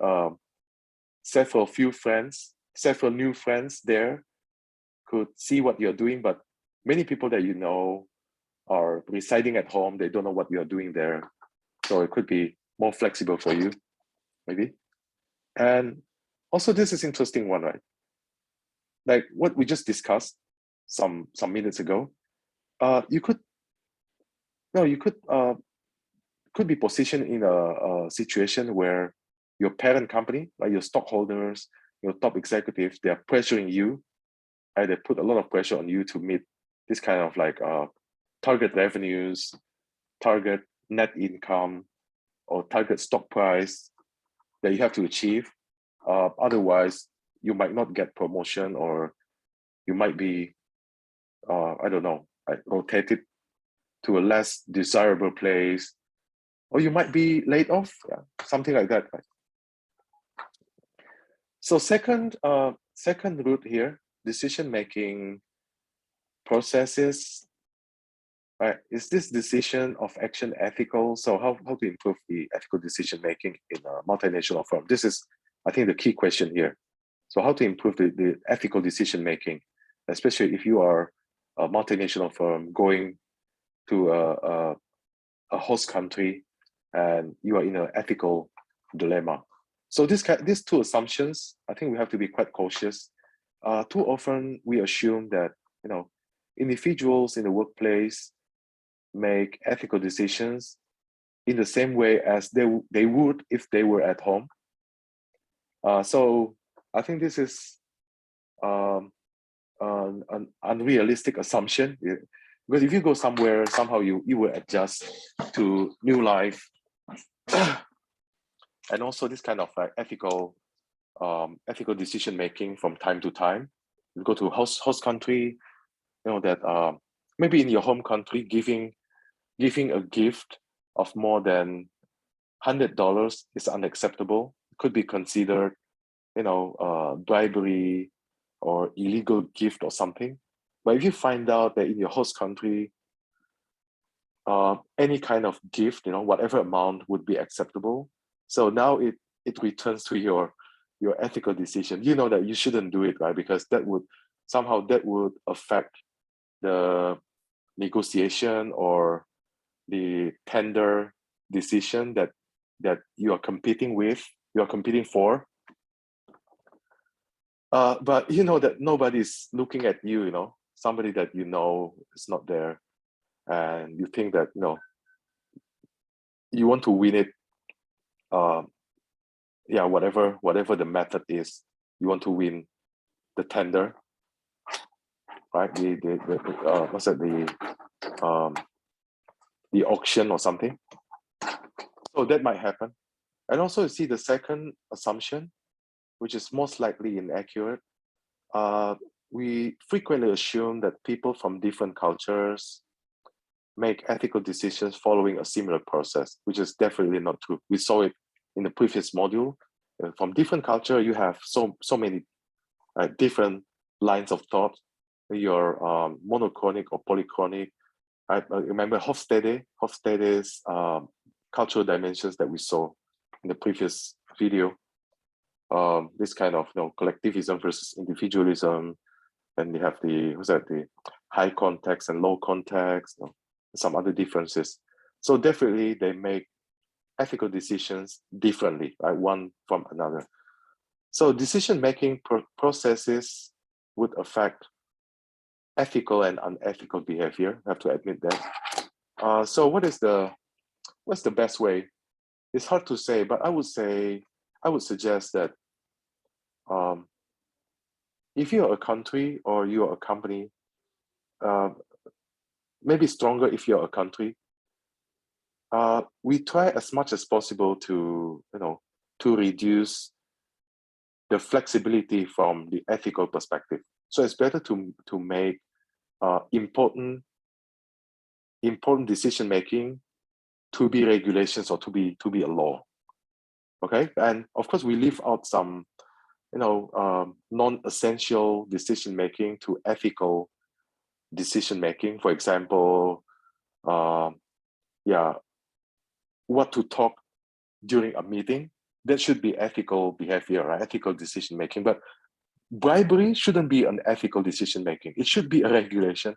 several new friends there could see what you're doing, but many people that you know are residing at home, they don't know what you're doing there. So it could be more flexible for you, maybe. And also, this is interesting one, right? Like what we just discussed some minutes ago. You could be positioned in a situation where your parent company, like your stockholders, your top executives, they are pressuring you, and they put a lot of pressure on you to meet this kind of like target revenues, target net income, or target stock price that you have to achieve. Otherwise, you might not get promotion, or you might be, I don't know, rotated to a less desirable place, or you might be laid off, something like that. Right? So second route here, decision-making processes. Right? Is this decision of action ethical? So how to improve the ethical decision-making in a multinational firm? This is, I think, the key question here. So how to improve the ethical decision-making, especially if you are a multinational firm going to a host country and you are in an ethical dilemma. So these two assumptions, I think we have to be quite cautious. Too often we assume that individuals in the workplace make ethical decisions in the same way as they would if they were at home. So I think this is an unrealistic assumption, because if you go somewhere, somehow you will adjust to new life. And also this kind of like ethical decision making from time to time. You go to host country, that maybe in your home country, giving a gift of more than $100 is unacceptable. It could be considered, bribery or illegal gift or something. But if you find out that in your host country, any kind of gift, whatever amount would be acceptable. So now it returns to your your ethical decision, you know that you shouldn't do it, right? Because that would somehow affect the negotiation or the tender decision that you are competing for. But you know that nobody's looking at you, you know, somebody that you know is not there, and you think that, you know, you want to win it. Yeah, whatever the method is, you want to win the tender, right? What's that, the auction or something. So that might happen. And also, you see the second assumption, which is most likely inaccurate. We frequently assume that people from different cultures make ethical decisions following a similar process, which is definitely not true. We saw it in the previous module. From different culture, you have so many different lines of thought. You're monochronic or polychronic. I remember Hofstede's cultural dimensions that we saw in the previous video. This kind of, you know, collectivism versus individualism, and you have the high context and low context, you know, some other differences. So definitely they make ethical decisions differently, right, one from another. So decision-making processes would affect ethical and unethical behavior. I have to admit that. So what's the best way? It's hard to say, but I would suggest that if you're a country or you're a company, maybe stronger if you're a country, we try as much as possible to, you know, to reduce the flexibility from the ethical perspective. So it's better to make important decision making to be regulations or to be a law. Okay, and of course we leave out some, you know, non-essential decision making to ethical decision making. For example, yeah, what to talk during a meeting, that should be ethical behavior, right? Ethical decision making. But bribery shouldn't be an ethical decision making. It should be a regulation.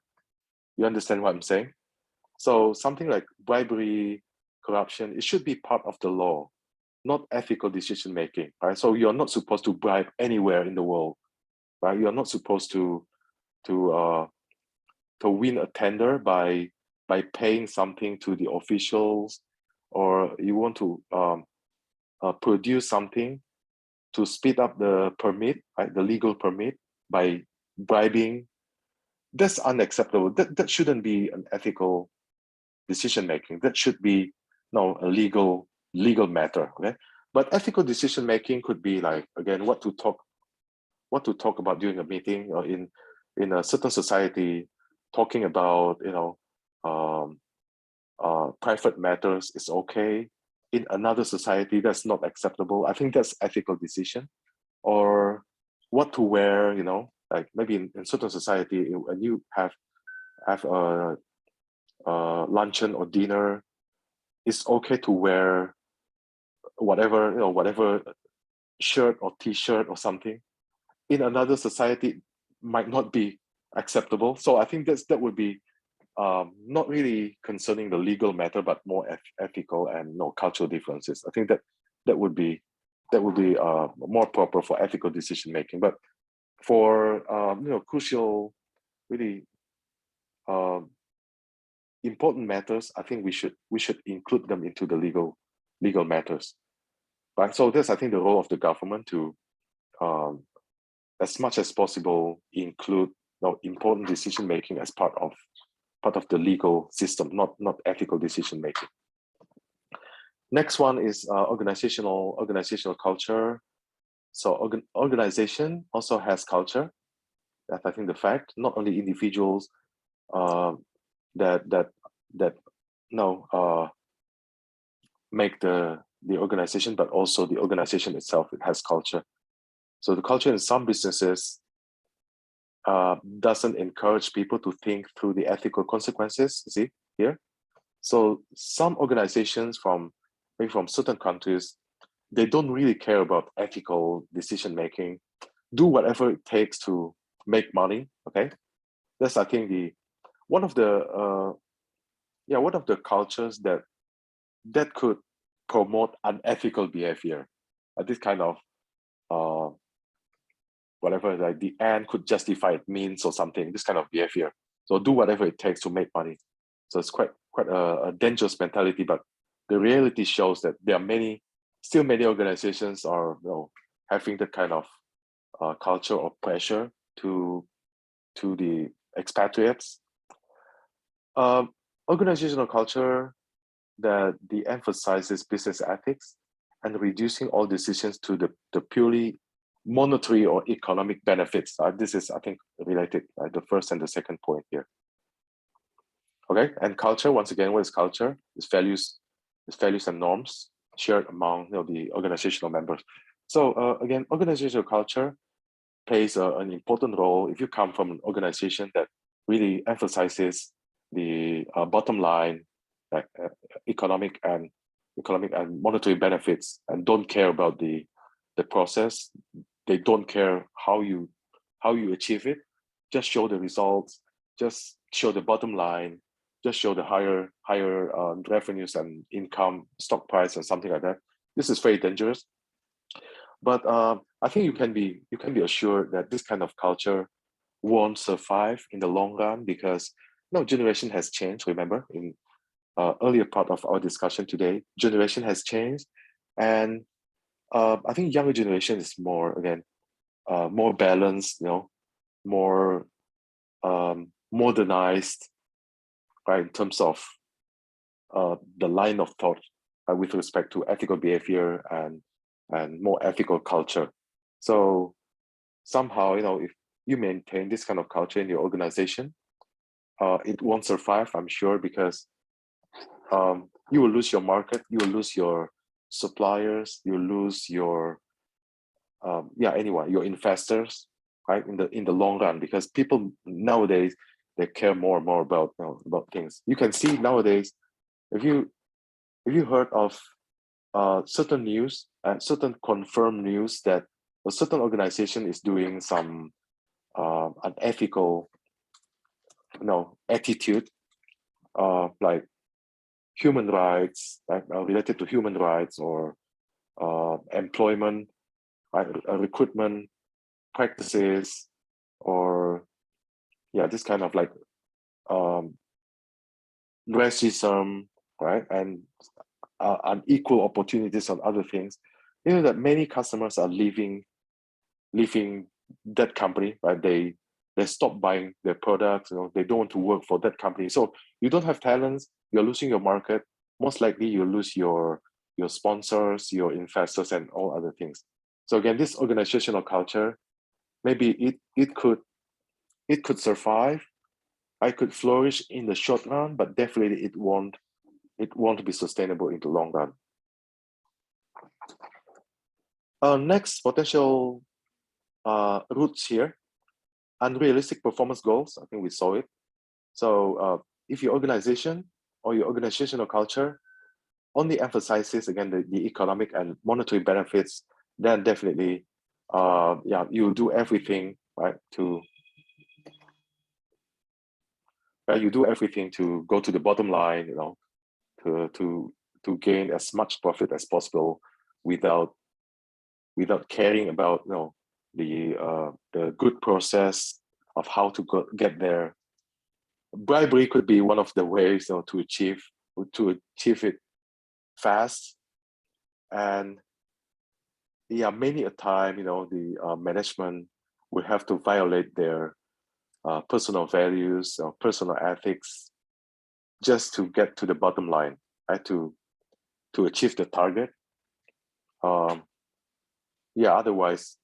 You understand what I'm saying? So something like bribery, corruption, it should be part of the law, not ethical decision making, right? So you're not supposed to bribe anywhere in the world, right? You're not supposed to win a tender by paying something to the officials, or you want to produce something to speed up the permit, right, the legal permit, by bribing. That's unacceptable. That shouldn't be an ethical decision making. That should be a legal matter. Okay, but ethical decision making could be like, again, what to talk about during a meeting, or in a certain society, talking about, you know, private matters is okay. In another society, that's not acceptable. I think that's ethical decision. Or what to wear, you know, like maybe in certain society, when you have a luncheon or dinner, it's okay to wear whatever, you know, whatever shirt or t-shirt or something. In another society, might not be acceptable. So I think that would be not really concerning the legal matter, but more ethical and cultural differences. I think that would be more proper for ethical decision making. But for crucial, really important matters, I think we should include them into the legal matters. Right. So that's, I think, the role of the government to as much as possible include important decision making as part of the legal system, not ethical decision making. Next one is organizational culture. So organization also has culture. That's, I think, the fact. Not only individuals that make the organization, but also the organization itself. It has culture. So the culture in some businesses doesn't encourage people to think through the ethical consequences. See here. So some organizations from certain countries, they don't really care about ethical decision making. Do whatever it takes to make money. Okay, that's I think the one of the one of the cultures that could promote unethical behavior. This kind of uh, whatever, like the end could justify its means or something. This kind of behavior. So do whatever it takes to make money. So it's quite a dangerous mentality. But the reality shows that there are still many organizations are having that kind of culture or pressure to the expatriates. Organizational culture that emphasizes business ethics and reducing all decisions to the purely monetary or economic benefits. This is, I think, related, the first and the second point here. Okay, and culture, once again, what is culture? It's values and norms shared among the organizational members. So again, organizational culture plays an important role if you come from an organization that really emphasizes the bottom line, like economic and monetary benefits, and don't care about the process. They don't care how you achieve it. Just show the results. Just show the bottom line. Just show the higher revenues and income, stock price, and something like that. This is very dangerous. But I think you can be assured that this kind of culture won't survive in the long run, because generation has changed. Remember, in earlier part of our discussion today, generation has changed, and I think younger generation is more more balanced, more modernized, right, in terms of the line of thought with respect to ethical behavior and more ethical culture. So somehow, if you maintain this kind of culture in your organization, it won't survive, I'm sure, because you will lose your market, you will lose your suppliers, you will lose your your investors, right, in the long run, because people nowadays, they care more and more about about things. You can see nowadays, if you heard of certain news and certain confirmed news that a certain organization is doing some unethical attitude, like human rights, like related to human rights, or employment, right, recruitment practices, or this kind of like racism, right, and unequal opportunities on other things. That many customers are leaving that company, right? They stop buying their products. They don't want to work for that company. So you don't have talents, you're losing your market. Most likely you lose your sponsors, your investors, and all other things. So again, this organizational culture, maybe it could survive. I could flourish in the short run, but definitely it won't be sustainable in the long run. Next potential routes here: unrealistic performance goals. I think we saw it. So if your organization or your organizational culture only emphasizes, again, the economic and monetary benefits, then definitely you do everything, right, you do everything to go to the bottom line, to gain as much profit as possible without caring about the good process of how to get there. Bribery could be one of the ways to achieve it fast. And many a time the management will have to violate their personal values or personal ethics just to get to the bottom line, right, to achieve the target. Otherwise,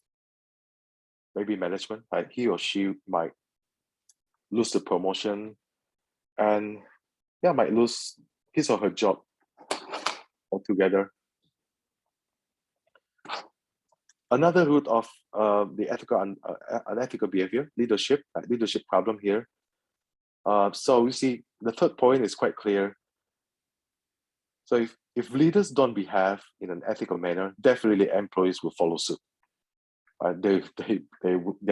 maybe management, right, he or she might lose the promotion, and might lose his or her job altogether. Another root of the unethical behavior, leadership problem here. So you see, the third point is quite clear. So if leaders don't behave in an ethical manner, definitely employees will follow suit. They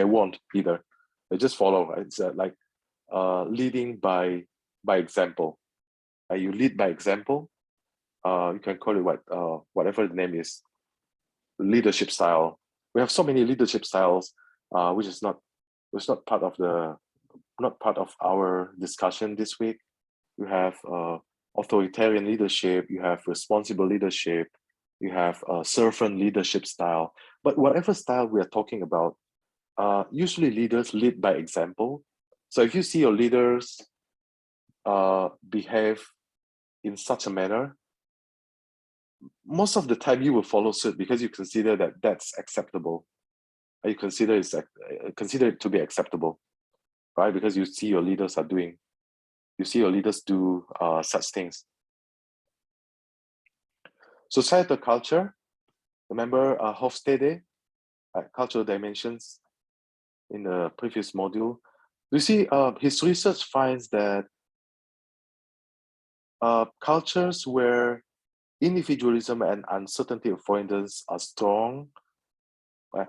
won't either. They just follow. It's like leading by example. You lead by example. You can call it whatever the name is, leadership style. We have so many leadership styles, which is not part of our discussion this week. You have authoritarian leadership. You have responsible leadership. You have servant leadership style. But whatever style we are talking about, usually leaders lead by example. So if you see your leaders behave in such a manner, most of the time you will follow suit because you consider that that's acceptable. You consider it to be acceptable, right? Because you see your leaders do such things. Societal culture. Remember Hofstede, cultural dimensions in the previous module. You see, his research finds that cultures where individualism and uncertainty avoidance are strong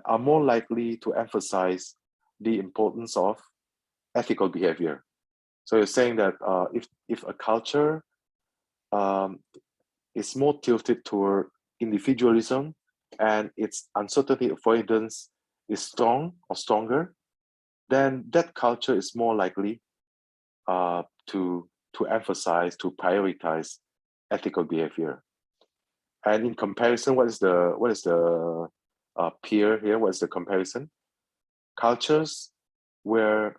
are more likely to emphasize the importance of ethical behavior. So you're saying that if a culture is more tilted toward individualism and its uncertainty avoidance is strong or stronger, then that culture is more likely to emphasize, to prioritize ethical behavior. And in comparison, what is the peer here? What is the comparison? Cultures where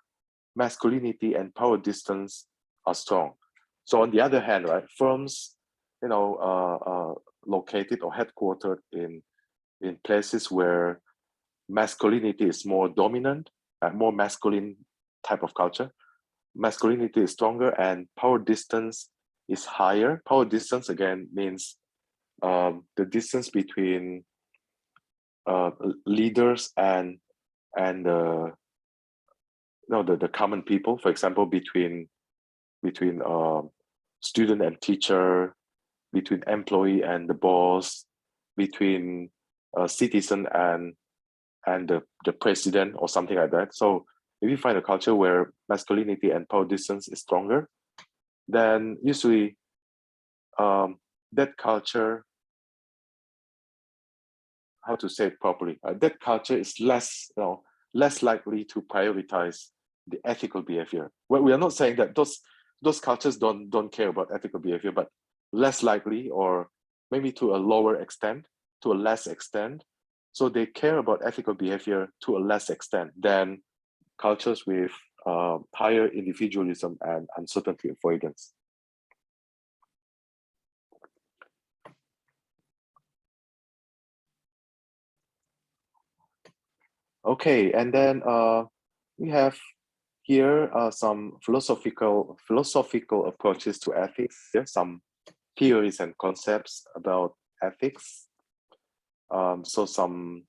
masculinity and power distance are strong. So on the other hand, right, firms, located or headquartered in places where masculinity is more dominant, more masculine type of culture, masculinity is stronger and power distance is higher. Power distance again means the distance between leaders and the common people. For example, between student and teacher, between employee and the boss, between citizen and the president or something like that. So if you find a culture where masculinity and power distance is stronger, then usually that culture, how to say it properly, that culture is less likely to prioritize the ethical behavior. Well, we are not saying that those cultures don't care about ethical behavior, but less likely, or maybe to a lower extent, to a less extent. So they care about ethical behavior to a less extent than cultures with higher individualism and uncertainty avoidance. Okay, and then we have here some philosophical approaches to ethics. There's some theories and concepts about ethics. So some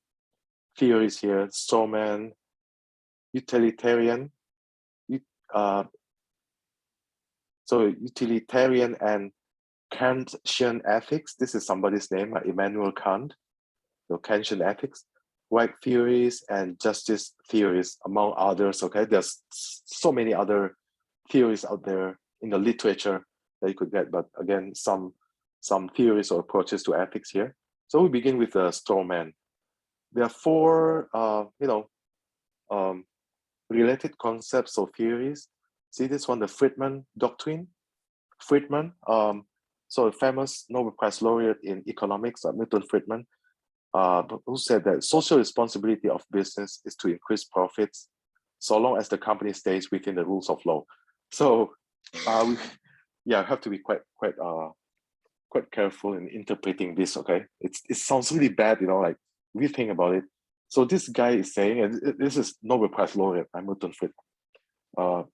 theories here: strawman, utilitarian. So utilitarian and Kantian ethics. This is somebody's name, Immanuel Kant. So Kantian ethics, right theories, and justice theories, among others. Okay, there's so many other theories out there in the literature that you could get, but again, some theories or approaches to ethics here. So we begin with the straw man. There are four, related concepts or theories. See this one, the Friedman doctrine. Friedman, so a famous Nobel Prize laureate in economics, Milton Friedman, who said that social responsibility of business is to increase profits so long as the company stays within the rules of law. So we have to be quite careful in interpreting this. Okay, it sounds really bad, like we think about it. So this guy is saying, and this is Nobel Prize laureate Milton Friedman.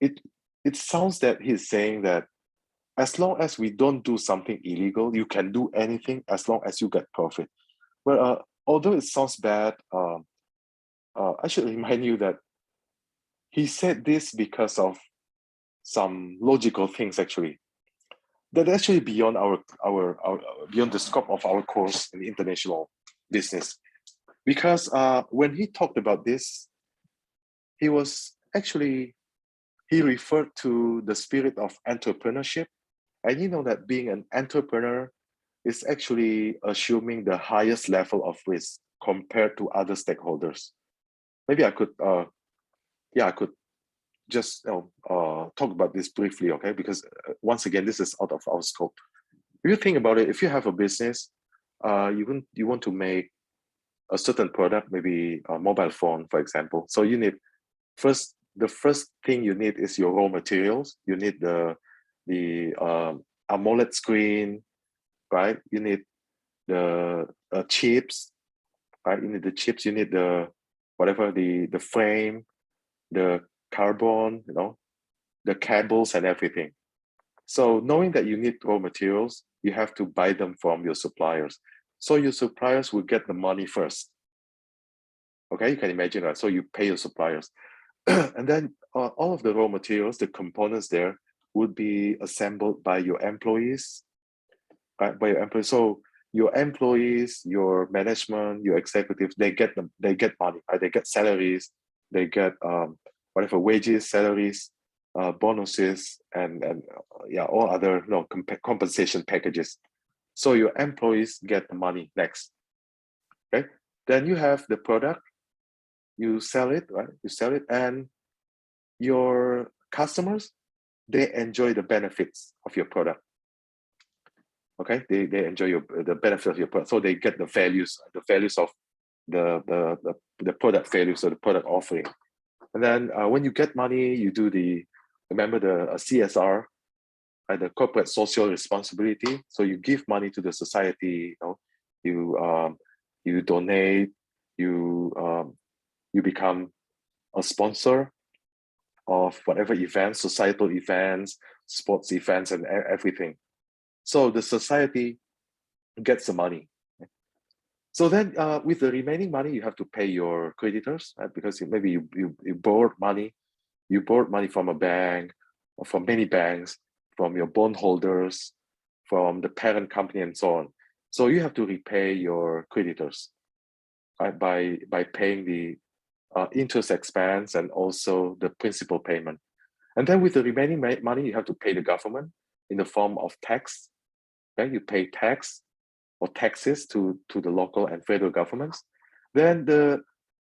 It sounds that he's saying that as long as we don't do something illegal, you can do anything as long as you get profit. Well, although it sounds bad, I should remind you that he said this because of some logical things, actually. that actually beyond our beyond the scope of our course in international business. Because when he talked about this, he was actually, he referred to the spirit of entrepreneurship. And you know that being an entrepreneur is actually assuming the highest level of risk compared to other stakeholders. Maybe I could, I could just talk about this briefly, okay? Because once again, this is out of our scope. If you think about it, if you have a business, you want to make a certain product, maybe a mobile phone, for example. So you need the first thing you need is your raw materials. You need the AMOLED screen, right? You need the chips, right? You need the chips. You need the whatever the frame, the carbon, the cables and everything. So knowing that you need raw materials, you have to buy them from your suppliers. So your suppliers will get the money first. Okay, you can imagine that. So you pay your suppliers. And then all of the raw materials, the components there would be assembled by your employees, right? By your employees. So your employees, your management, your executives, they get money, right? They get salaries, they get whatever wages, salaries, bonuses, and all other compensation packages. So your employees get the money next. Okay, then you have the product, you sell it, right? You sell it, and your customers, they enjoy the benefits of your product. Okay, they enjoy the benefit of your product, so they get the values of the product values or the product offering. And then when you get money, you do remember the CSR, right? The corporate social responsibility. So you give money to the society, you donate, you become a sponsor of whatever events, societal events, sports events, and everything. So the society gets the money. So then with the remaining money, you have to pay your creditors, right? Because maybe you borrowed money. You borrowed money from a bank or from many banks, from your bondholders, from the parent company, and so on. So you have to repay your creditors, right? By paying the interest expense and also the principal payment. And then with the remaining money, you have to pay the government in the form of tax. Okay? You pay tax or taxes to the local and federal governments. Then the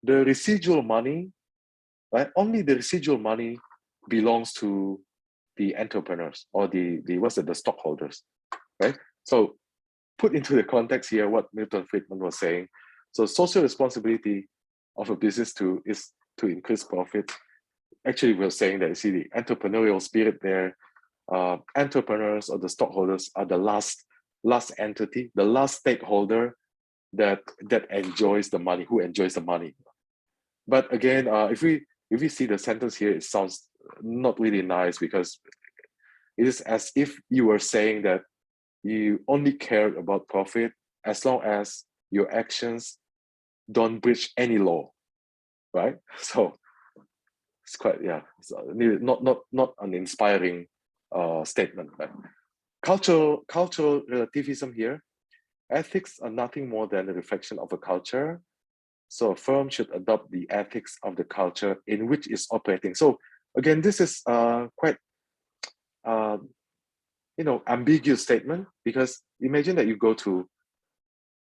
residual money, right? Only the residual money belongs to the entrepreneurs or the stockholders, right? So put into the context here what Milton Friedman was saying. So social responsibility of a business is to increase profit. Actually, we're saying that, you see, the entrepreneurial spirit there, entrepreneurs or the stockholders are the last entity, the last stakeholder that enjoys the money, who enjoys the money. But again, if we see the sentence here, it sounds not really nice, because it is as if you were saying that you only care about profit as long as your actions don't breach any law, right? So it's quite, not an inspiring statement. Right? Cultural relativism here. Ethics are nothing more than a reflection of a culture. So a firm should adopt the ethics of the culture in which it's operating. So again, this is quite ambiguous statement, because imagine that you go to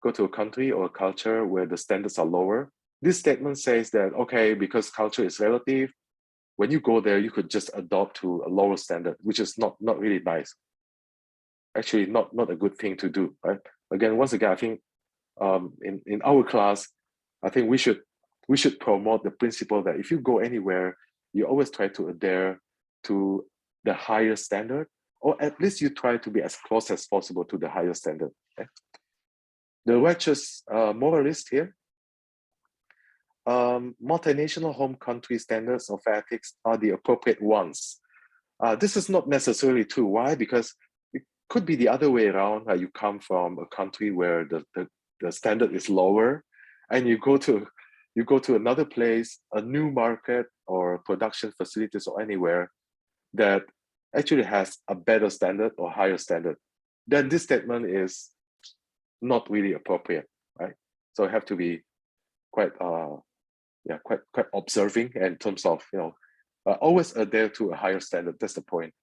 a country or a culture where the standards are lower. This statement says that, okay, because culture is relative, when you go there, you could just adopt to a lower standard, which is not really nice. Actually, not a good thing to do, right? Again, once again, I think in our class, I think we should promote the principle that if you go anywhere, you always try to adhere to the higher standard, or at least you try to be as close as possible to the higher standard. Okay? The righteous moralist here. Multinational home country standards of ethics are the appropriate ones. This is not necessarily true. Why? Because it could be the other way around. You come from a country where the standard is lower, and you go to another place, a new market or production facilities or anywhere that actually has a better standard or higher standard, then this statement is not really appropriate, right? So you have to be quite quite observing in terms of always adhere to a higher standard. That's the point.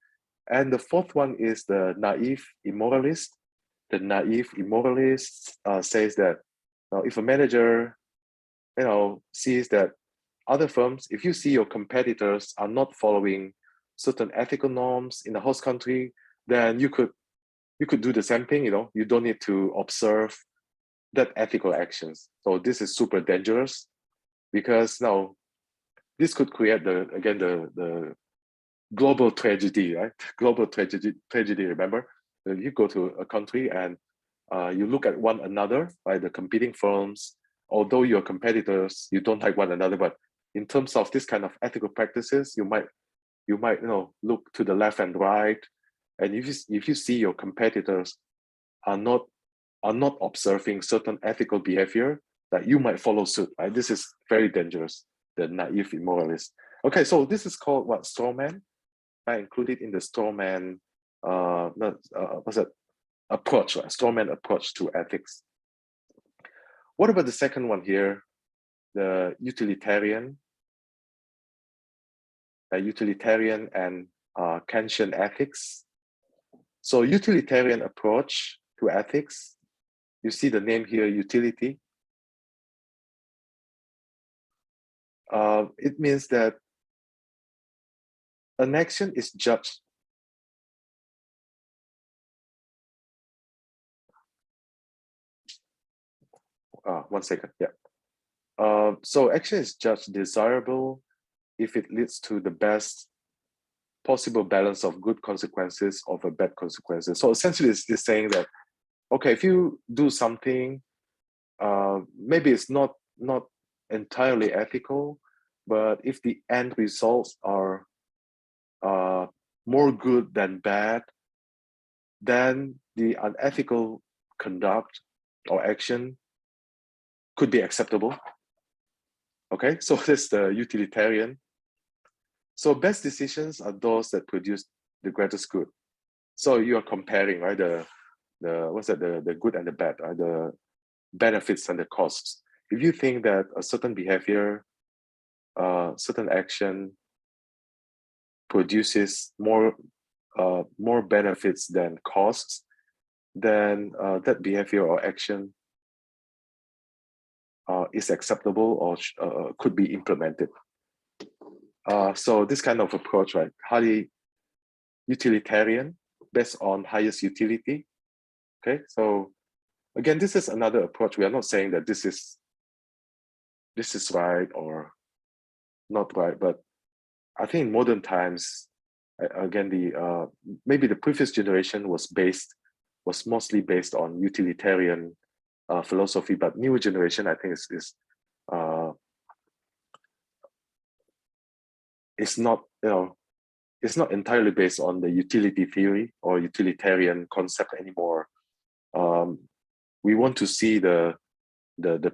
And the fourth one is the naive immoralist. The naive immoralist says that if a manager sees that other firms, if you see your competitors are not following certain ethical norms in the host country, then you could do the same thing. You don't need to observe that ethical actions. So this is super dangerous, because now this could create the global tragedy, right? Global tragedy. Remember, you go to a country and you look at one another, right? The competing firms, although you're competitors, you don't like one another, but in terms of this kind of ethical practices, you might look to the left and right, and if you see your competitors are not observing certain ethical behavior, that you might follow suit, right? This is very dangerous, the naive immoralist. Okay, so this is called what? Strawman. I included in the strawman, what's that? Approach, right? Strawman approach to ethics. What about the second one here? The utilitarian and Kantian ethics. So utilitarian approach to ethics, you see the name here, utility. It means that an action is judged one second. Yeah. So action is judged desirable if it leads to the best possible balance of good consequences over bad consequences. So essentially, it's saying that, okay, if you do something, maybe it's not entirely ethical, but if the end results are more good than bad, then the unethical conduct or action could be acceptable. Okay, so that's the utilitarian. So best decisions are those that produce the greatest good. So you are comparing, right? The good and the bad, right? The benefits and the costs. If you think that a certain behavior, certain action produces more benefits than costs, then that behavior or action is acceptable or could be implemented. So this kind of approach, right, highly utilitarian, based on highest utility. Okay, so again, this is another approach. We are not saying that this is right or not right, but I think in modern times, again, maybe the previous generation was mostly based on utilitarian philosophy, but new generation, I think, is it's not it's not entirely based on the utility theory or utilitarian concept anymore. We want to see the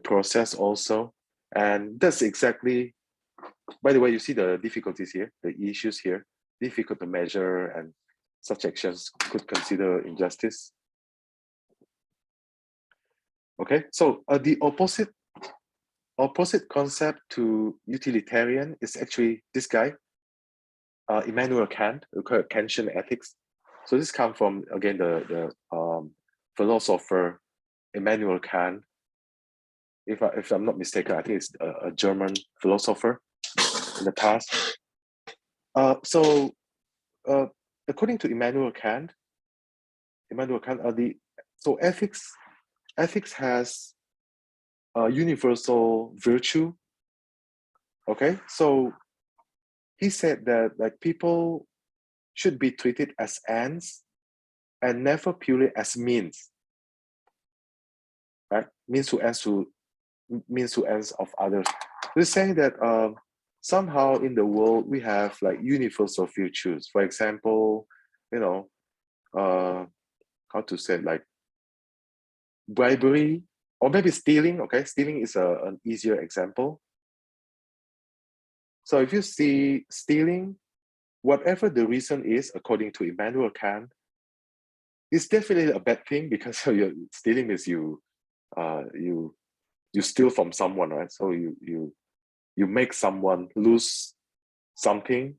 process also, and that's exactly. By the way, you see the difficulties here, the issues here. Difficult to measure, and such actions could consider injustice. Okay, so the opposite concept to utilitarian is actually this guy, Immanuel Kant, Kantian ethics. So this comes from, again, the philosopher Immanuel Kant. If I'm not mistaken, I think it's a German philosopher in the past. So according to Immanuel Kant, so ethics has a universal virtue. Okay, so he said that, like, people should be treated as ends and never purely as means. Right, means to ends of others. We're saying that somehow in the world we have like universal virtues. For example, how to say, like, bribery, or maybe stealing. Okay, stealing is an easier example. So if you see stealing, whatever the reason is, according to Immanuel Kant, it's definitely a bad thing, because you're stealing is you steal from someone, right? So you make someone lose something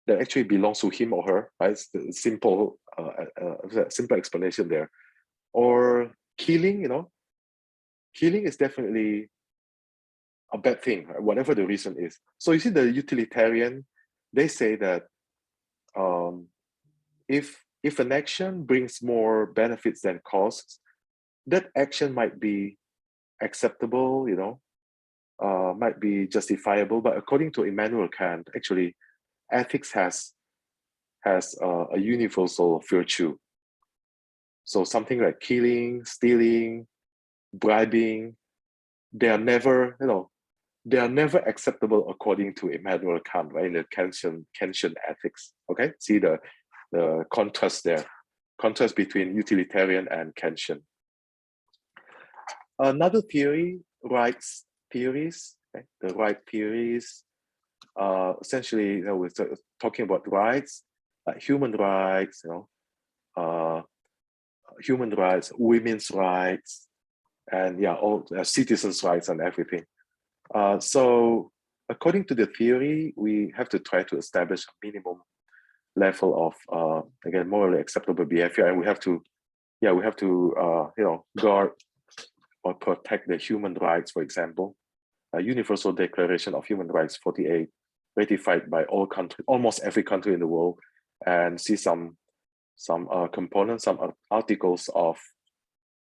that actually belongs to him or her, right? It's the simple explanation there. Or killing, killing is definitely a bad thing, right? Whatever the reason is. So you see, the utilitarian, they say that if an action brings more benefits than costs, that action might be acceptable, might be justifiable. But according to Immanuel Kant, actually, ethics has a universal virtue. So something like killing, stealing, bribing, they are never, they are never acceptable according to Immanuel Kant, right? In the Kantian ethics. Okay, see the contrast there, contrast between utilitarian and Kantian. Another theory, rights theories. Okay? The right theories, essentially, we're talking about rights, like human rights, human rights, women's rights, and yeah, all citizens' rights and everything. So according to the theory, we have to try to establish a minimum level of again, morally acceptable behavior, and we have to guard or protect the human rights. For example, a Universal Declaration of Human Rights 48, ratified by all countries, almost every country in the world, and see some components, some articles of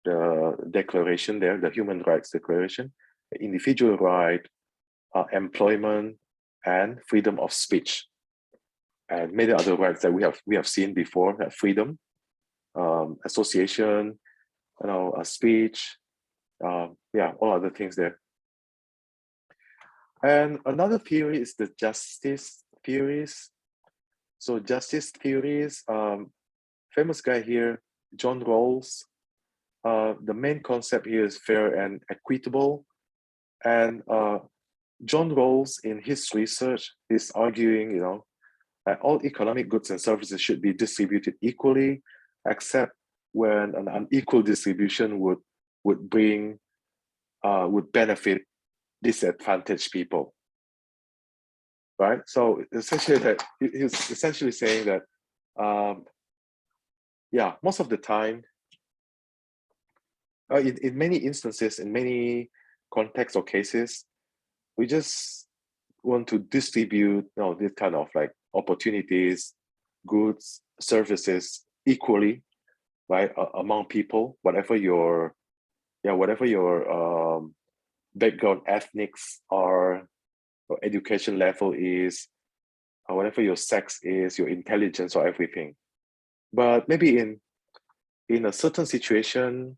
the declaration there, the Human Rights Declaration, the individual right, employment, and freedom of speech, and many other rights that we have seen before, freedom, association, speech, all other things there. And another theory is the justice theories. So justice theories, famous guy here, John Rawls. The main concept here is fair and equitable. And John Rawls, in his research, is arguing, that all economic goods and services should be distributed equally, except when an unequal distribution would benefit disadvantaged people. Right? So essentially, that he's essentially saying that, most of the time, in many instances, in many contexts or cases, we just want to distribute, this kind of like opportunities, goods, services equally, right, among people, whatever your background, ethnics are, or education level is, or whatever your sex is, your intelligence, or everything. But maybe in a certain situation,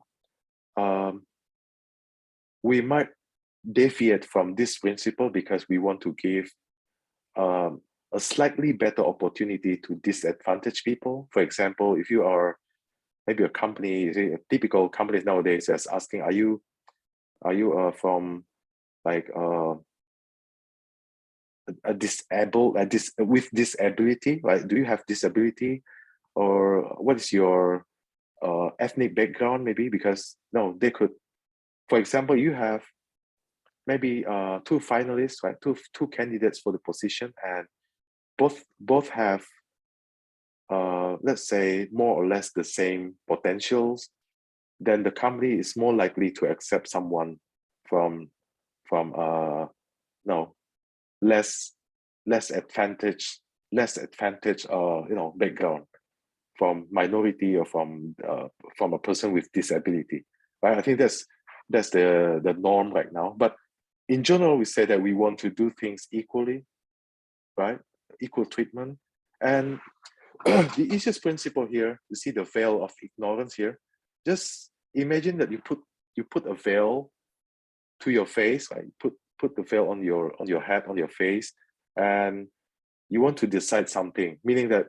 we might deviate from this principle because we want to give a slightly better opportunity to disadvantaged people. For example, if you are maybe a company, a typical companies nowadays is asking, are you from like with disability, right? Do you have disability, or what is your ethnic background? Maybe because they could, for example, you have maybe two finalists, right? Two candidates for the position, and both have let's say more or less the same potentials. Then the company is more likely to accept someone from less advantage background, from minority, or from a person with disability, right? I think that's the norm right now. But in general, we say that we want to do things equally, right? Equal treatment. And the easiest principle here, you see the veil of ignorance here. Just imagine that you put a veil to your face, right? Put the veil on your head, on your face, and you want to decide something, meaning that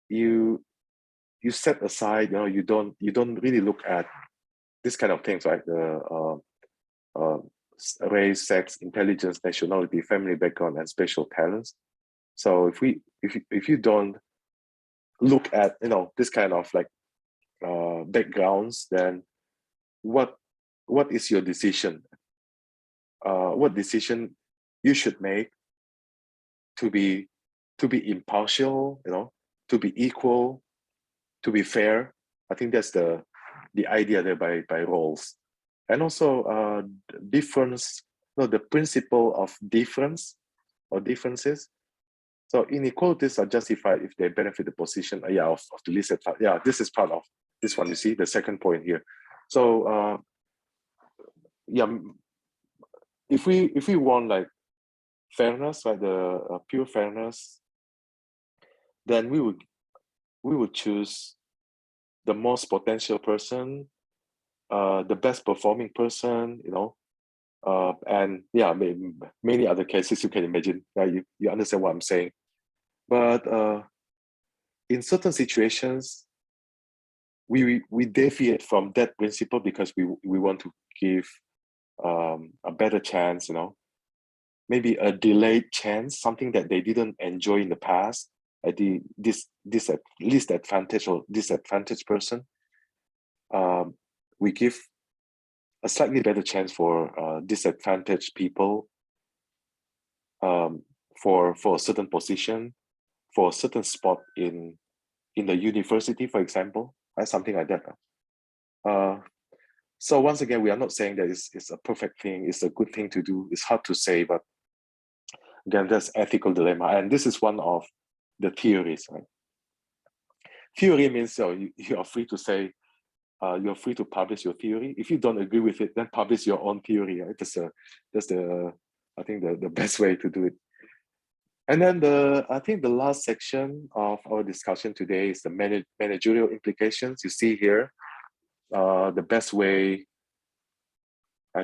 you set aside, you don't really look at this kind of things, right? The race, sex, intelligence, nationality, family background, and special talents. So if you don't look at this kind of like backgrounds, then what is your decision? What decision you should make to be impartial, to be equal, to be fair. I think that's the idea there by roles. And also difference, the principle of difference or differences. So inequalities are justified if they benefit the position of the listed part. Yeah, this is part of this one, you see, the second point here. So yeah, if we want like fairness, like the pure fairness, then we would choose the most potential person, the best performing person, and yeah, many other cases you can imagine. You understand what I'm saying. But in certain situations, we deviate from that principle because we want to give a better chance, maybe a delayed chance, something that they didn't enjoy in the past. This least advantage or disadvantaged person, we give a slightly better chance for disadvantaged people, for a certain position, for a certain spot in the university, for example, something like that. So once again, we are not saying that it's a perfect thing, it's a good thing to do. It's hard to say, but again, that's ethical dilemma, and this is one of the theories. Right? Theory means you are free to say, you're free to publish your theory. If you don't agree with it, then publish your own theory. Right? That's the I think the best way to do it. And then I think the last section of our discussion today is the managerial implications. You see here, the best way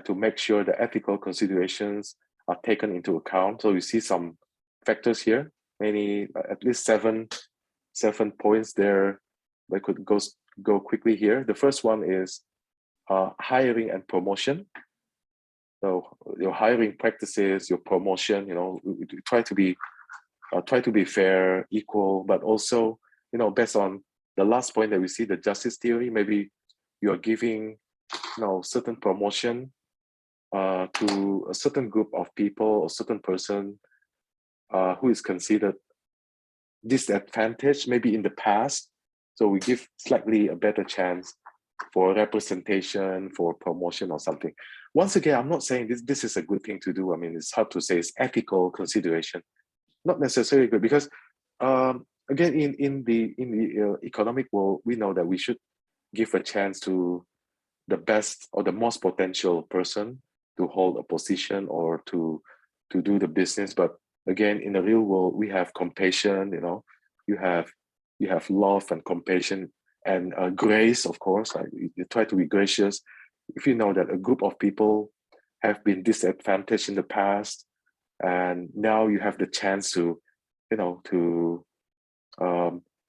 to make sure the ethical considerations are taken into account. So you see some factors here, at least seven points there. I could go quickly here. The first one is hiring and promotion. So your hiring practices, your promotion, try to be fair, equal, but also, based on the last point that we see, the justice theory, maybe you are giving, certain promotion to a certain group of people or certain person who is considered disadvantaged maybe in the past. So we give slightly a better chance for representation, for promotion or something. Once again, I'm not saying this is a good thing to do. I mean, it's hard to say. It's ethical consideration, not necessarily good, because again, in the economic world, we know that we should give a chance to the best or the most potential person to hold a position or to do the business. But again, in the real world, we have compassion. You have love and compassion and grace, of course. You try to be gracious. If you know that a group of people have been disadvantaged in the past, and now you have the chance to, to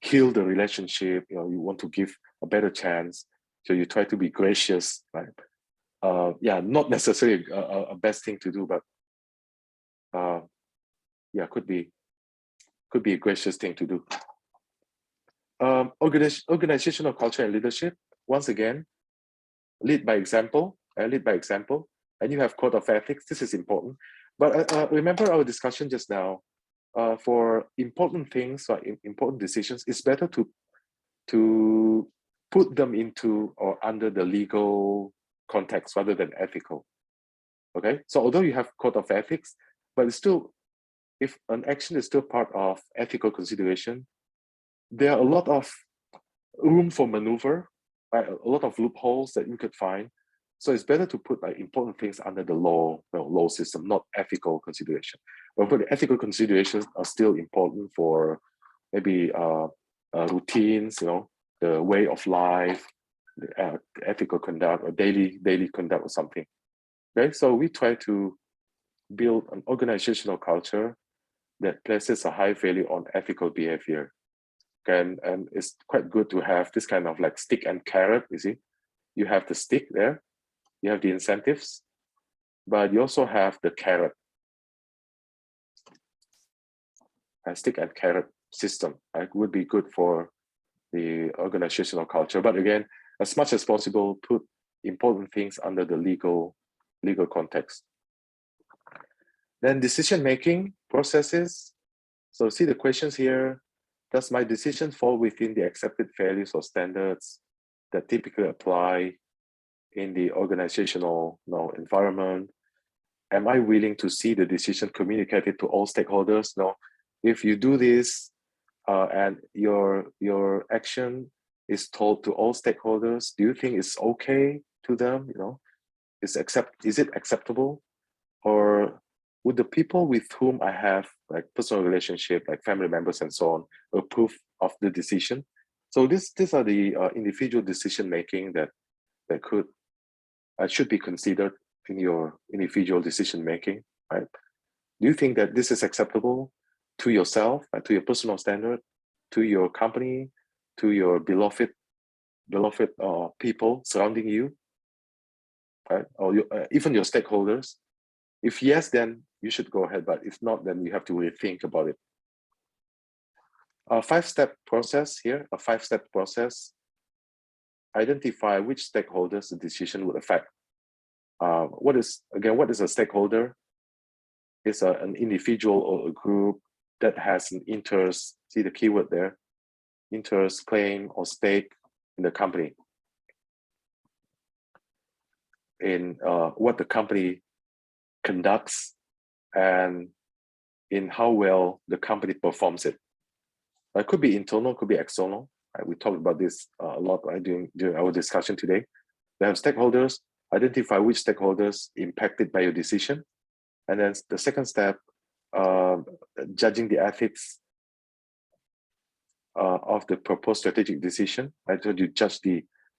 heal the relationship. You want to give a better chance, so you try to be gracious. Right? Not necessarily a best thing to do, but could be a gracious thing to do. Organizational culture and leadership. Once again, lead by example. And you have code of ethics. This is important. But remember our discussion just now. For important things or important decisions, it's better to put them into or under the legal context rather than ethical. Okay, so although you have code of ethics, but it's still, if an action is still part of ethical consideration, there are a lot of room for maneuver, right? A lot of loopholes that you could find. So it's better to put important things under the law system, not ethical consideration. But the ethical considerations are still important for maybe routines, the way of life, the ethical conduct or daily conduct or something. Okay, so we try to build an organizational culture that places a high value on ethical behavior. And it's quite good to have this kind of like stick and carrot. You see, you have the stick there, you have the incentives, but you also have the carrot. stick and carrot system. It would be good for the organizational culture. But again, as much as possible, put important things under the legal context. Then decision-making processes. So see the questions here. Does my decision fall within the accepted values or standards that typically apply in the organizational environment? Am I willing to see the decision communicated to all stakeholders? No. If you do this and your action is told to all stakeholders, do you think it's okay to them? Is it acceptable? Or would the people with whom I have like personal relationship, like family members and so on, approve of the decision? So these are the individual decision making that should be considered in your individual decision making, right? Do you think that this is acceptable to yourself, to your personal standard, to your company, to your beloved people surrounding you, right? Or even your stakeholders? If yes, then you should go ahead. But if not, then you have to really think about it. A five-step process here, a five-step process. Identify which stakeholders the decision would affect. What is a stakeholder? It's an individual or a group that has an interest, see the keyword there, interest, claim, or stake in the company, in what the company conducts and in how well the company performs it. It could be internal, could be external. Right? We talked about this a lot, right, during our discussion today. They have stakeholders, identify which stakeholders impacted by your decision. And then the second step, judging the ethics of the proposed strategic decision. I told you,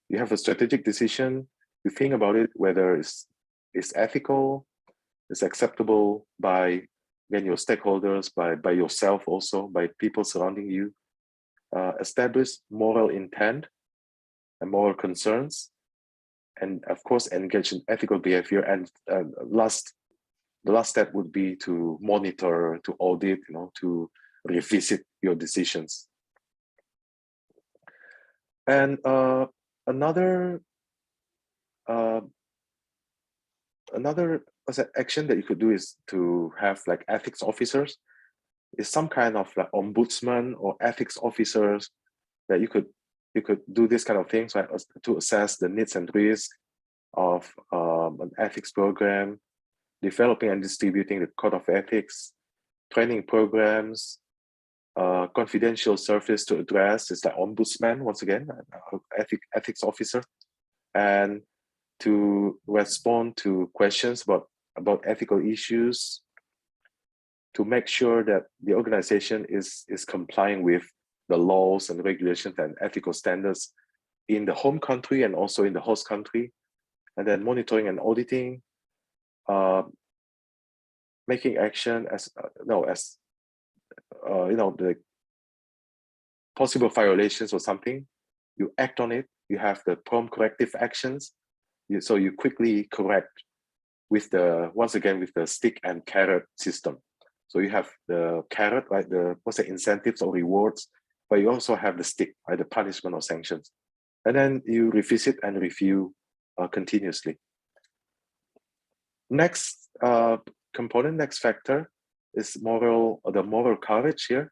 you have a strategic decision, you think about it, whether it's ethical, it's acceptable by then your stakeholders, by yourself also, by people surrounding you. Establish moral intent and moral concerns, and of course engage in ethical behavior. And the last step would be to monitor, to audit, to revisit your decisions. And another action that you could do is to have like ethics officers. Is some kind of like ombudsman or ethics officers that you could do this kind of things, right, to assess the needs and risks of an ethics program, developing and distributing the code of ethics, training programs, confidential service to address is like ombudsman, once again, ethics officer, and to respond to questions about ethical issues, to make sure that the organization is complying with the laws and regulations and ethical standards in the home country and also in the host country, and then monitoring and auditing, making action as the possible violations or something, you act on it. You have the prompt corrective actions, so you quickly correct with the stick and carrot system. So you have the carrot, right, the incentives or rewards, but you also have the stick, right, the punishment or sanctions. And then you revisit and review continuously. Next component, next factor is the moral courage here.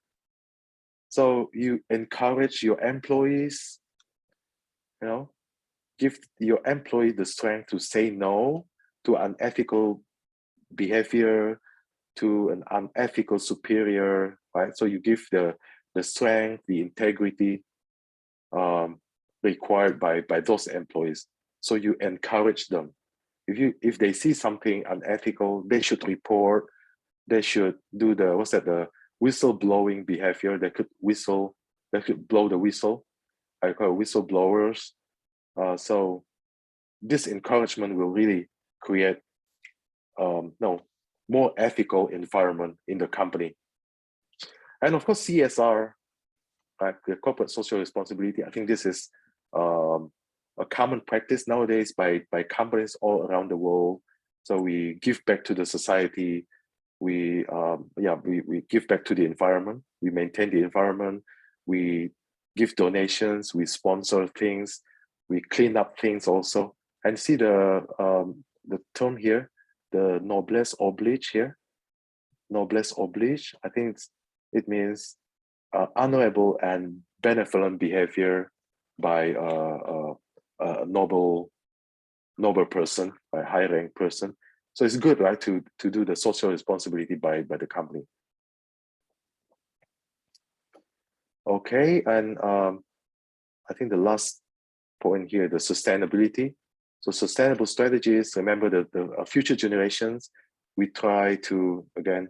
So you encourage your employees, give your employee the strength to say no to unethical behavior, to an unethical superior, right? So you give the strength, the integrity required by those employees. So you encourage them. If they see something unethical, they should report. They should do the whistleblowing behavior. They could blow the whistle. I call whistleblowers. So this encouragement will really create more ethical environment in the company. And of course, CSR, right, the corporate social responsibility. I think this is a common practice nowadays by companies all around the world. So we give back to the society. we give back to the environment, we maintain the environment, we give donations, we sponsor things, we clean up things also. And see the term here, the noblesse oblige here, noblesse oblige. I think it means honorable and benevolent behavior by a noble person, a high rank person. So it's good, right, to do the social responsibility by the company. Okay, and I think the last point here, the sustainability. So sustainable strategies, remember the future generations, we try to, again,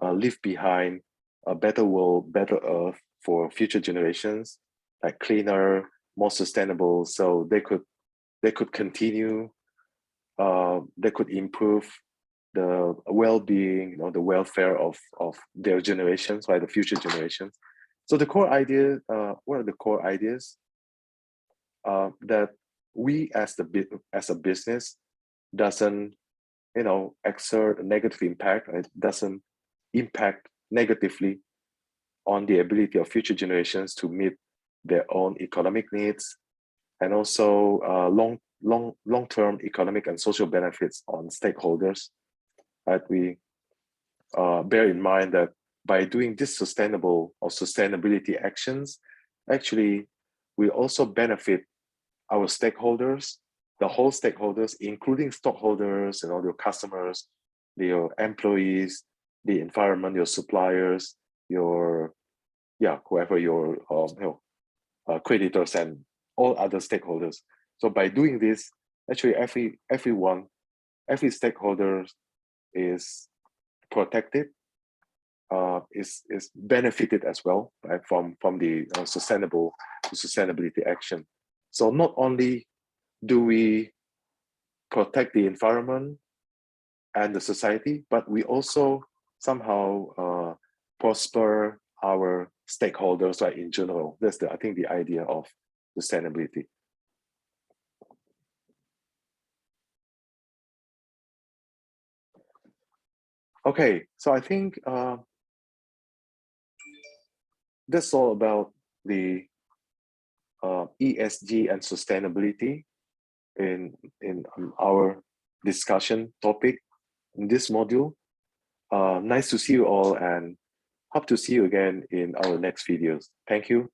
leave behind a better world, better earth for future generations, like cleaner, more sustainable, so they could continue, they could improve the well-being, you know, the welfare of their generations, right, the future generations. So the core idea, what are the core ideas? That we as a business doesn't, you know, exert a negative impact. It doesn't impact negatively on the ability of future generations to meet their own economic needs, and also long-term economic and social benefits on stakeholders. Right? We bear in mind that by doing this sustainable or sustainability actions, actually, we also benefit our stakeholders, the whole stakeholders, including stockholders and all your customers, your employees, the environment, your suppliers, your whoever your creditors and all other stakeholders. So by doing this, actually every stakeholder is protected, is benefited as well, right, from the sustainability action. So not only do we protect the environment and the society, but we also somehow prosper our stakeholders, right, in general. That's I think the idea of sustainability. Okay, so I think that's all about the ESG and sustainability in our discussion topic in this module. Nice to see you all, and hope to see you again in our next videos. Thank you.